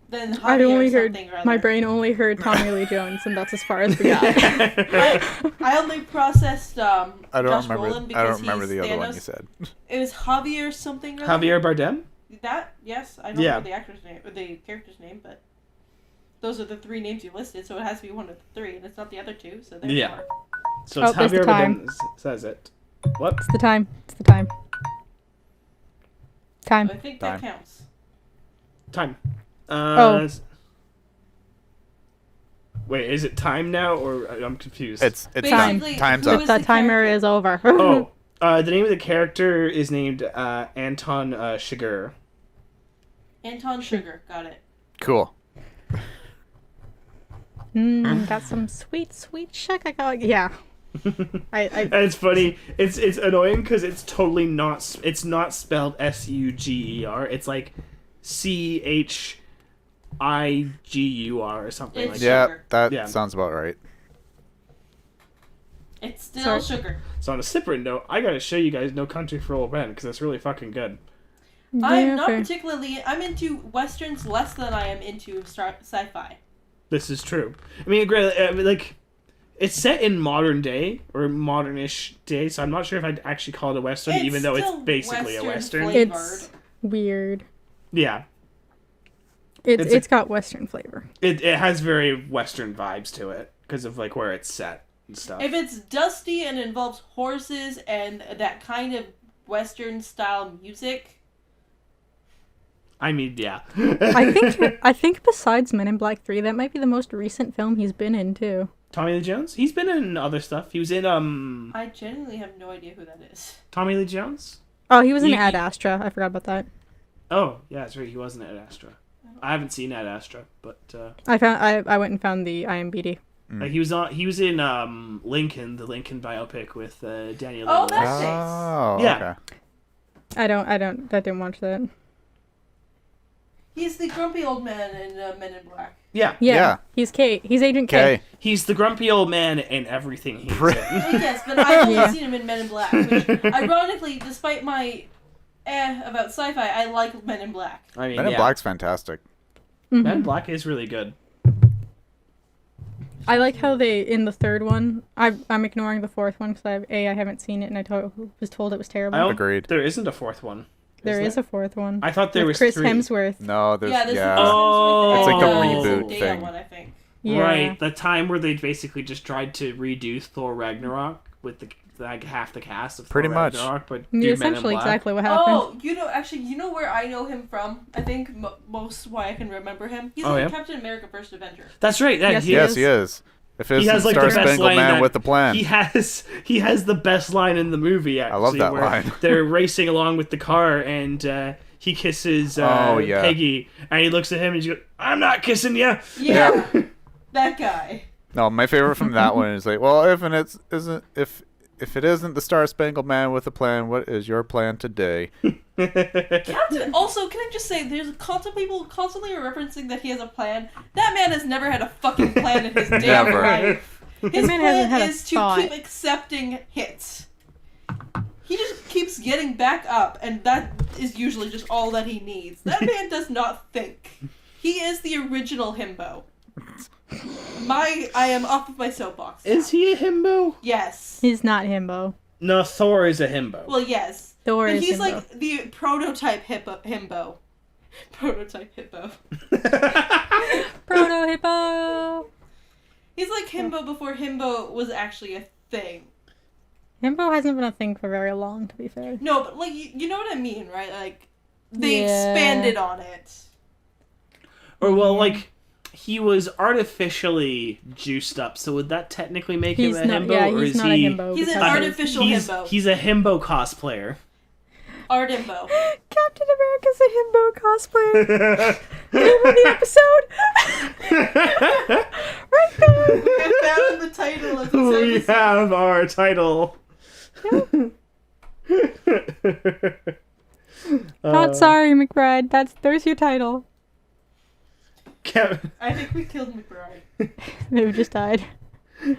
Speaker 2: Then
Speaker 1: I
Speaker 2: Javier
Speaker 1: only heard
Speaker 2: something or
Speaker 1: my
Speaker 2: other.
Speaker 1: brain only heard Tommy Lee Jones, and that's as far as we got.
Speaker 2: I only processed
Speaker 4: I don't
Speaker 2: Josh
Speaker 4: remember.
Speaker 2: Brolin
Speaker 4: I
Speaker 2: because
Speaker 4: don't remember
Speaker 2: he's
Speaker 4: the other
Speaker 2: Thanos.
Speaker 4: one you said.
Speaker 2: It was Javier something or other.
Speaker 3: Javier Bardem.
Speaker 2: That yes, I don't
Speaker 3: Yeah.
Speaker 2: know the actor's name or the character's name, but those are the three names you listed, so it has to be one of the three, and it's not the other two. So therefore,
Speaker 3: Yeah. So it's
Speaker 1: Oh, there's the
Speaker 3: Javier
Speaker 1: time.
Speaker 3: Bardem says it. What?
Speaker 1: It's the time. It's the time. Time.
Speaker 2: I think
Speaker 4: Time.
Speaker 2: that counts.
Speaker 3: Time.
Speaker 1: Oh.
Speaker 3: Wait, is it time now, or I'm confused?
Speaker 4: It's
Speaker 2: Basically,
Speaker 4: time's
Speaker 2: who
Speaker 4: up.
Speaker 2: is
Speaker 1: The
Speaker 2: the
Speaker 1: timer
Speaker 2: character?
Speaker 1: is over.
Speaker 3: Oh, the name of the character is named Anton Chigurh.
Speaker 2: Anton Sugar, got it.
Speaker 4: Cool.
Speaker 1: Got some sweet sugar. Yeah.
Speaker 3: And it's funny. It's annoying because it's totally not. It's not spelled Suger. It's like CHIGUR or something
Speaker 2: It's
Speaker 3: like that.
Speaker 4: Yeah,
Speaker 2: Sugar.
Speaker 4: that
Speaker 3: Yeah.
Speaker 4: sounds about right.
Speaker 2: It's still
Speaker 1: Sorry.
Speaker 2: sugar.
Speaker 3: So on a separate note, I gotta show you guys No Country for Old Men because it's really fucking good.
Speaker 2: I'm not
Speaker 1: fair.
Speaker 2: particularly. I'm into westerns less than I am into sci-fi.
Speaker 3: This is true. I mean, like, it's set in modern day or modernish day, so I'm not sure if I'd actually call it a western,
Speaker 2: It's
Speaker 3: even though it's
Speaker 2: still
Speaker 3: basically a
Speaker 2: Western
Speaker 3: western.
Speaker 2: flavor.
Speaker 1: It's weird.
Speaker 3: Yeah,
Speaker 1: It's
Speaker 3: It's a-
Speaker 1: got Western flavor.
Speaker 3: it has very western vibes to it because of like where it's set and stuff.
Speaker 2: If it's dusty and involves horses and that kind of western style music,
Speaker 3: I mean, yeah.
Speaker 1: I think besides Men in Black 3, that might be the most recent film he's been in too.
Speaker 3: Tommy Lee Jones? He's been in other stuff. He was in
Speaker 2: I genuinely have no idea who that is.
Speaker 3: Tommy Lee Jones?
Speaker 1: Oh, he was in
Speaker 3: He-
Speaker 1: Ad Astra. I forgot about that.
Speaker 3: Oh, yeah, that's right. He wasn't at Astra. I haven't seen Ad Astra, but
Speaker 1: I went and found the IMDb.
Speaker 3: like he was in Lincoln, the Lincoln biopic with Daniel.
Speaker 2: Oh,
Speaker 3: Day-Lewis.
Speaker 2: that's-
Speaker 4: Oh,
Speaker 3: Yeah.
Speaker 4: okay.
Speaker 1: I didn't watch that.
Speaker 2: He's the grumpy old man in Men in Black.
Speaker 3: Yeah.
Speaker 1: Yeah,
Speaker 4: Yeah.
Speaker 1: he's K. He's Agent K.
Speaker 4: Okay.
Speaker 3: He's the grumpy old man in everything he's in.
Speaker 2: Yes, but I've only
Speaker 1: Yeah.
Speaker 2: seen him in Men in Black, which, ironically, despite my about sci-fi, I like Men in Black.
Speaker 3: I mean,
Speaker 4: Men in
Speaker 3: yeah.
Speaker 4: Black's fantastic.
Speaker 1: Mm-hmm.
Speaker 3: Men in Black is really good.
Speaker 1: I like how they in the third one. I'm ignoring the fourth one because I haven't seen it and was told it was terrible.
Speaker 3: I don't,
Speaker 4: Agreed.
Speaker 3: There isn't a fourth one.
Speaker 1: There is
Speaker 3: there?
Speaker 1: a fourth one.
Speaker 3: I thought there
Speaker 1: with
Speaker 3: was
Speaker 1: Chris
Speaker 3: three.
Speaker 1: Hemsworth.
Speaker 4: No, there's
Speaker 2: Yeah, there's
Speaker 4: yeah.
Speaker 2: the
Speaker 3: Oh.
Speaker 4: It's like the
Speaker 3: reboot
Speaker 2: Zendaya
Speaker 4: thing.
Speaker 2: one, I think.
Speaker 1: Yeah.
Speaker 3: Right, the time where they basically just tried to redo Thor Ragnarok with the like half the cast of
Speaker 4: Pretty
Speaker 3: Thor
Speaker 4: much.
Speaker 3: Ragnarok, but
Speaker 1: Yeah,
Speaker 3: do Men in
Speaker 1: essentially
Speaker 3: Black.
Speaker 1: exactly what happened.
Speaker 2: Oh, you know where I know him from? I think most why I can remember him. He's
Speaker 3: Oh,
Speaker 2: in
Speaker 3: yeah?
Speaker 2: Captain America: First Avenger.
Speaker 3: That's right. That,
Speaker 1: Yes,
Speaker 3: he,
Speaker 4: Yes, he is. If it's
Speaker 3: He has, like,
Speaker 4: Star
Speaker 3: the best
Speaker 4: Spangled
Speaker 3: line
Speaker 4: Man
Speaker 3: that-
Speaker 4: with the plan.
Speaker 3: He has the best line in the movie. Actually,
Speaker 4: love that
Speaker 3: where
Speaker 4: line.
Speaker 3: They're racing along with the car, and he kisses
Speaker 4: Oh, yeah.
Speaker 3: Peggy, and he looks at him and he goes, "I'm not kissing you."
Speaker 2: Yeah, that guy.
Speaker 4: No, my favorite from that one is like, well, if it isn't the Star Spangled Man with a plan, what is your plan today?
Speaker 2: Captain. Also, can I just say, there's people constantly are referencing that he has a plan. That man has never had a fucking plan in his damn
Speaker 4: Never.
Speaker 2: life. His
Speaker 1: man hasn't
Speaker 2: plan
Speaker 1: had a
Speaker 2: is to
Speaker 1: thought.
Speaker 2: keep accepting hits. He just keeps getting back up, and that is usually just all that he needs. That man does not think. He is the original Himbo. I am off of my soapbox. now.
Speaker 3: Is he a himbo?
Speaker 2: Yes.
Speaker 1: He's not Himbo.
Speaker 3: No, Thor is a himbo.
Speaker 2: Well, yes.
Speaker 1: Thor
Speaker 2: But
Speaker 1: is
Speaker 2: he's
Speaker 1: Himbo.
Speaker 2: like the prototype himbo. Prototype hippo.
Speaker 1: Proto hippo.
Speaker 2: He's like Himbo before Himbo was actually a thing.
Speaker 1: Himbo hasn't been a thing for very long, to be fair.
Speaker 2: No, but like you know what I mean, right? Like they
Speaker 1: Yeah.
Speaker 2: expanded on it.
Speaker 3: Or well, like he was artificially juiced up, so would that technically make him a himbo?
Speaker 1: Yeah,
Speaker 3: or
Speaker 1: he's
Speaker 3: is
Speaker 1: not
Speaker 3: he?
Speaker 1: a himbo.
Speaker 2: He's an
Speaker 1: because-
Speaker 2: artificial himbo.
Speaker 3: He's a himbo cosplayer.
Speaker 2: Artimbo.
Speaker 1: Captain America's a himbo cosplayer. Name of the episode. Right there.
Speaker 2: We found the title. As
Speaker 3: We have our title.
Speaker 1: Not sorry, McBride. There's your title.
Speaker 2: I think we killed McBride.
Speaker 1: Maybe just died.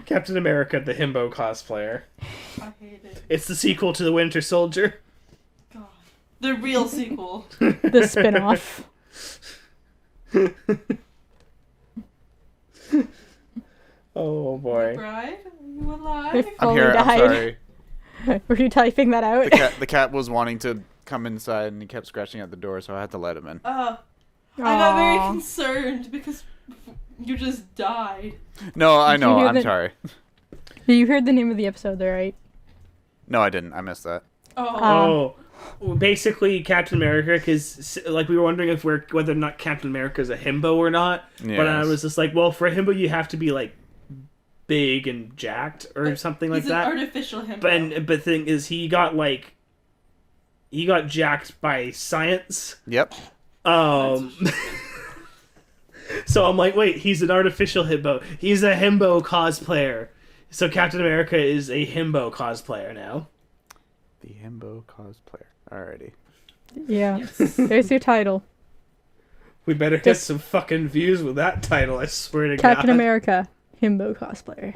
Speaker 3: Captain America, the himbo cosplayer.
Speaker 2: I hate it.
Speaker 3: It's the sequel to the Winter Soldier.
Speaker 2: God. The real sequel.
Speaker 1: The spin-off.
Speaker 3: Oh boy.
Speaker 2: McBride, are you alive?
Speaker 1: If
Speaker 4: I'm
Speaker 1: Fully
Speaker 4: here. I'm
Speaker 1: died.
Speaker 4: sorry.
Speaker 1: Were you typing that out?
Speaker 4: The cat was wanting to come inside, and he kept scratching at the door, so I had to let him in.
Speaker 2: I got very
Speaker 1: Aw.
Speaker 2: concerned because you just died.
Speaker 4: No, I
Speaker 1: Did you
Speaker 4: know.
Speaker 1: hear
Speaker 4: I'm
Speaker 1: the-
Speaker 4: sorry.
Speaker 1: You heard the name of the episode, though, right?
Speaker 4: No, I didn't. I missed that.
Speaker 2: Oh.
Speaker 3: Well, basically Captain America, because like we were wondering if whether or not Captain America is a himbo or not. But I
Speaker 4: Yes.
Speaker 3: was just like, well, for a himbo you have to be like big and jacked or something like
Speaker 2: He's
Speaker 3: that.
Speaker 2: an artificial himbo.
Speaker 3: But thing is, he got jacked by science.
Speaker 4: Yep.
Speaker 3: So I'm like, wait, he's an artificial himbo. He's a himbo cosplayer. So Captain America is a himbo cosplayer now.
Speaker 4: The himbo cosplayer. Alrighty.
Speaker 1: Yeah. There's your title.
Speaker 3: We better get some fucking views with that title, I swear to
Speaker 1: Captain
Speaker 3: God.
Speaker 1: America, himbo cosplayer.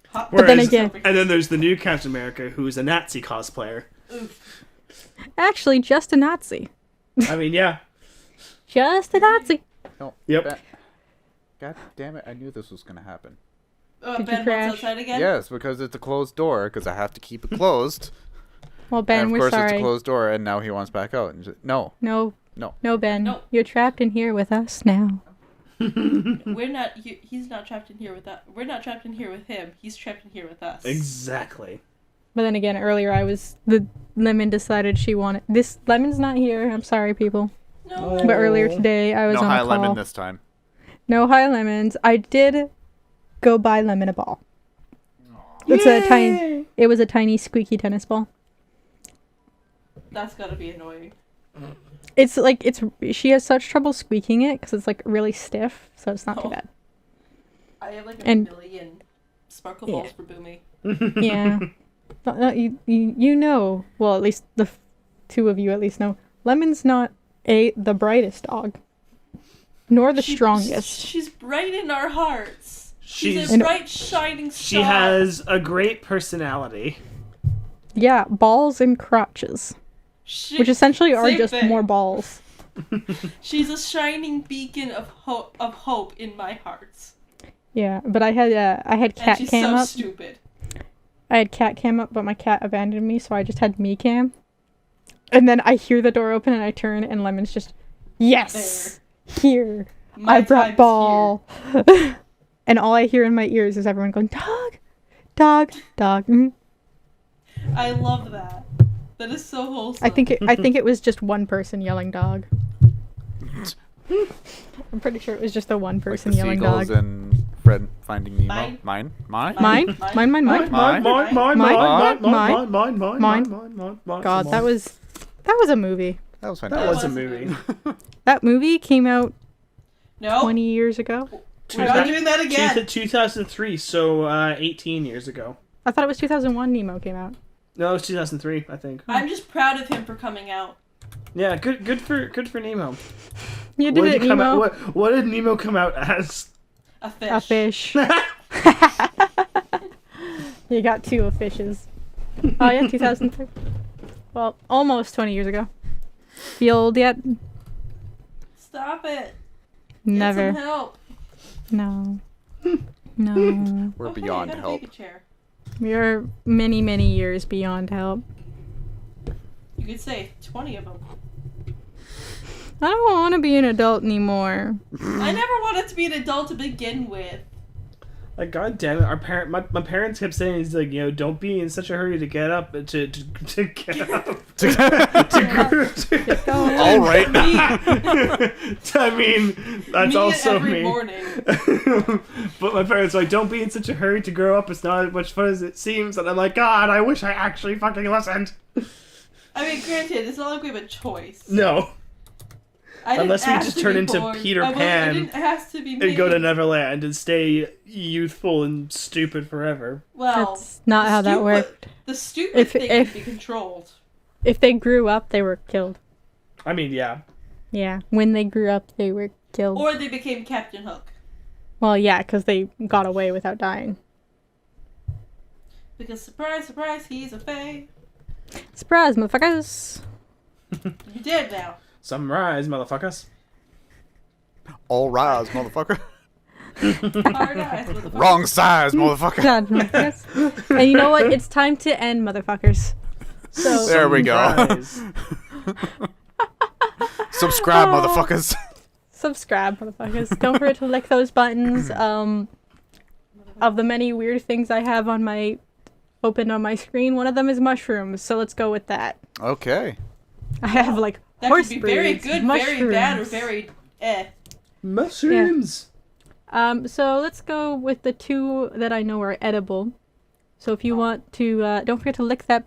Speaker 2: Hot-
Speaker 1: But then
Speaker 3: Whereas-
Speaker 1: again-
Speaker 3: And then there's the new Captain America, who's a Nazi cosplayer.
Speaker 2: Oof.
Speaker 1: Actually, just a Nazi.
Speaker 3: I mean, yeah.
Speaker 1: Just a Nazi.
Speaker 4: No.
Speaker 3: Yep.
Speaker 4: God damn it! I knew this was gonna happen.
Speaker 1: Did you
Speaker 2: Ben
Speaker 1: crash?
Speaker 2: wants outside again?
Speaker 4: Yes, because it's a closed door. Because I have to keep it closed.
Speaker 1: Well, Ben,
Speaker 4: and of
Speaker 1: we're
Speaker 4: course it's a
Speaker 1: sorry.
Speaker 4: closed door, and now he wants back out. And no.
Speaker 1: No.
Speaker 4: No.
Speaker 1: No, Ben.
Speaker 2: No.
Speaker 1: You're trapped in here with us now.
Speaker 2: We're not. He's not trapped in here with that. We're not trapped in here with him. He's trapped in here with us.
Speaker 3: Exactly.
Speaker 1: But then again, earlier the Lemon decided she wanted this. Lemon's not here. I'm sorry, people.
Speaker 2: No.
Speaker 1: But earlier today, I was
Speaker 4: No
Speaker 1: on
Speaker 4: high
Speaker 1: a call.
Speaker 4: lemon this time.
Speaker 1: No high lemons. I did go buy Lemon a ball. It's a tiny. It was a tiny squeaky tennis ball.
Speaker 2: That's gotta be annoying.
Speaker 1: It's like she has such trouble squeaking it because it's like really stiff, so it's not too
Speaker 2: Oh.
Speaker 1: bad.
Speaker 2: I have like a
Speaker 1: And-
Speaker 2: million sparkle
Speaker 1: Yeah.
Speaker 2: balls for Boomy.
Speaker 1: Yeah. You know, well, at least the two of you at least know, Lemon's not the brightest dog, nor the strongest.
Speaker 2: She's bright in our hearts. She's
Speaker 3: She's
Speaker 2: a bright, shining star.
Speaker 3: She has a great personality.
Speaker 1: Yeah, balls and crotches, which essentially are
Speaker 2: Same
Speaker 1: just
Speaker 2: thing.
Speaker 1: more balls.
Speaker 2: She's a shining beacon of hope in my heart.
Speaker 1: Yeah, but I had
Speaker 2: And
Speaker 1: cat
Speaker 2: she's
Speaker 1: cam
Speaker 2: so
Speaker 1: up.
Speaker 2: stupid.
Speaker 1: I had cat cam up, but my cat abandoned me, so I just had me cam. And then I hear the door open, and I turn, and Lemon's just, yes, here.
Speaker 2: My
Speaker 1: I brought
Speaker 2: time's
Speaker 1: ball. And all I hear in my ears is everyone going, dog, dog, dog.
Speaker 2: here. I love that. That is so wholesome.
Speaker 1: I think it was just one person yelling dog. I'm pretty sure it was just the one
Speaker 4: Like
Speaker 1: person
Speaker 4: the
Speaker 1: yelling
Speaker 4: seagulls
Speaker 1: dog.
Speaker 4: in Finding Nemo.
Speaker 2: Mine.
Speaker 4: Mine.
Speaker 1: Mine? Mine? Mine? Mine?
Speaker 4: Mine.
Speaker 1: God, that was a movie.
Speaker 4: That was
Speaker 3: That
Speaker 4: fantastic.
Speaker 3: was a movie.
Speaker 1: That movie came out
Speaker 2: No.
Speaker 1: 20 years ago.
Speaker 2: We're not doing that again.
Speaker 3: 2003, so 18 years ago.
Speaker 1: I thought it was 2001 Nemo came out.
Speaker 3: No, it was 2003, I think.
Speaker 2: I'm just proud of him for coming out.
Speaker 3: Yeah, good for Nemo.
Speaker 1: You did it,
Speaker 3: he come
Speaker 1: Nemo.
Speaker 3: out, what did Nemo come out as?
Speaker 2: A fish.
Speaker 1: A fish. You got two of fishes. Oh yeah, 2003. Well, almost 20 years ago. Feel old yet?
Speaker 2: Stop it.
Speaker 1: Never.
Speaker 2: Get some help.
Speaker 1: No. No.
Speaker 4: We're
Speaker 2: Okay,
Speaker 4: beyond
Speaker 2: I gotta
Speaker 4: help.
Speaker 2: take a chair.
Speaker 1: We are many, many years beyond help.
Speaker 2: You could say 20 of them.
Speaker 1: I don't want to be an adult anymore.
Speaker 2: I never wanted to be an adult to begin with.
Speaker 3: Like, god damn it, my parents kept saying, he's like, don't be in such a hurry to get up, to get up.
Speaker 4: All right.
Speaker 3: I mean, that's also
Speaker 2: every
Speaker 3: me.
Speaker 2: morning.
Speaker 3: But my parents were like, don't be in such a hurry to grow up, it's not as much fun as it seems. And I'm like, God, I wish I actually fucking listened.
Speaker 2: I mean, granted, it's not like we have a choice.
Speaker 3: No.
Speaker 2: I didn't
Speaker 3: Unless we
Speaker 2: ask
Speaker 3: just
Speaker 2: to
Speaker 3: turn
Speaker 2: be
Speaker 3: into
Speaker 2: born.
Speaker 3: Peter
Speaker 2: I
Speaker 3: Pan
Speaker 2: didn't ask to be made.
Speaker 3: and go to Neverland and stay youthful and stupid forever.
Speaker 2: Well,
Speaker 1: That's not how that worked.
Speaker 2: The stupid thing can be controlled.
Speaker 1: If they grew up, they were killed.
Speaker 3: I mean, yeah.
Speaker 1: Yeah, when they grew up, they were killed.
Speaker 2: Or they became Captain Hook.
Speaker 1: Well, yeah, because they got away without dying.
Speaker 2: Because surprise, surprise, he's a fae.
Speaker 1: Surprise, motherfuckers!
Speaker 2: You dead now.
Speaker 3: Sunrise, motherfuckers.
Speaker 4: All rise, motherfucker.
Speaker 2: Hard eyes, motherfucker.
Speaker 4: Wrong size, motherfucker.
Speaker 1: God, motherfuckers. And you know what? It's time to end, motherfuckers. So
Speaker 4: There we go.
Speaker 3: Sunrise.
Speaker 4: Subscribe, motherfuckers.
Speaker 1: subscribe, motherfuckers. Don't forget to lick those buttons. Of the many weird things I have on my open on my screen, one of them is mushrooms. So let's go with that.
Speaker 4: Okay.
Speaker 1: I have like
Speaker 2: That
Speaker 1: horse
Speaker 2: could be very
Speaker 1: breeds,
Speaker 2: good,
Speaker 1: mushrooms.
Speaker 2: very bad, or very
Speaker 3: Mushrooms.
Speaker 1: So let's go with the two that I know are edible. So if you want to, don't forget to lick that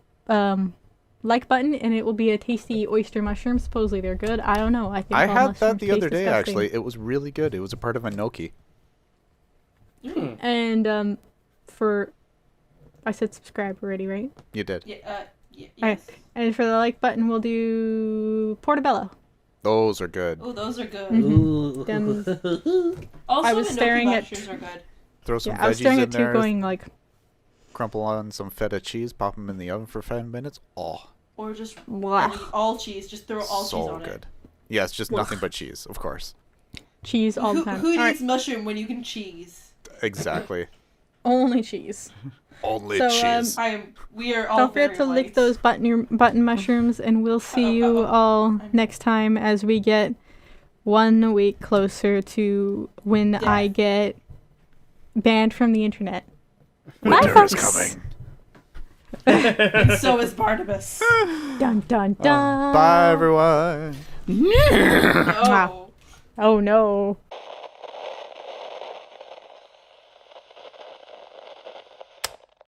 Speaker 1: like button, and it will be a tasty oyster mushroom. Supposedly they're good. I don't know. I think
Speaker 4: I
Speaker 1: all
Speaker 4: had that
Speaker 1: mushrooms
Speaker 4: the other
Speaker 1: taste
Speaker 4: day,
Speaker 1: disgusting.
Speaker 4: actually. It was really good. It was a part of a gnocchi.
Speaker 1: And I said subscribe already, right?
Speaker 4: You did.
Speaker 2: yes.
Speaker 1: And for the like button, we'll do portobello.
Speaker 4: Those are good.
Speaker 2: Oh, those are good.
Speaker 3: Ooh.
Speaker 1: Them-
Speaker 2: Also,
Speaker 1: I was
Speaker 2: the
Speaker 1: staring
Speaker 2: gnocchi
Speaker 1: at-
Speaker 2: mushrooms are good.
Speaker 4: Throw some
Speaker 1: I was
Speaker 4: veggies
Speaker 1: staring
Speaker 4: in
Speaker 1: at two
Speaker 4: there.
Speaker 1: going like,
Speaker 4: Crumple on some feta cheese. Pop them in the oven for 5 minutes. Oh,
Speaker 2: Or just
Speaker 1: Blah.
Speaker 2: all cheese. Just throw all
Speaker 4: so
Speaker 2: cheese on
Speaker 4: good.
Speaker 2: it.
Speaker 4: Yes, just nothing but cheese, of course.
Speaker 1: cheese all the time.
Speaker 2: Who
Speaker 1: All
Speaker 2: needs
Speaker 1: right,
Speaker 2: mushroom when you can cheese?
Speaker 4: Exactly.
Speaker 1: only cheese.
Speaker 4: Only
Speaker 1: So,
Speaker 4: cheese.
Speaker 2: We are all
Speaker 1: Don't forget
Speaker 2: very
Speaker 1: to lick
Speaker 2: light.
Speaker 1: those button mushrooms, and we'll see you all next time as we get 1 week closer to when I get banned from the internet.
Speaker 4: Winter is
Speaker 1: folks.
Speaker 4: coming.
Speaker 2: And so is Barnabas.
Speaker 1: Dun dun dun.
Speaker 4: Bye, everyone.
Speaker 2: Oh.
Speaker 1: Oh no.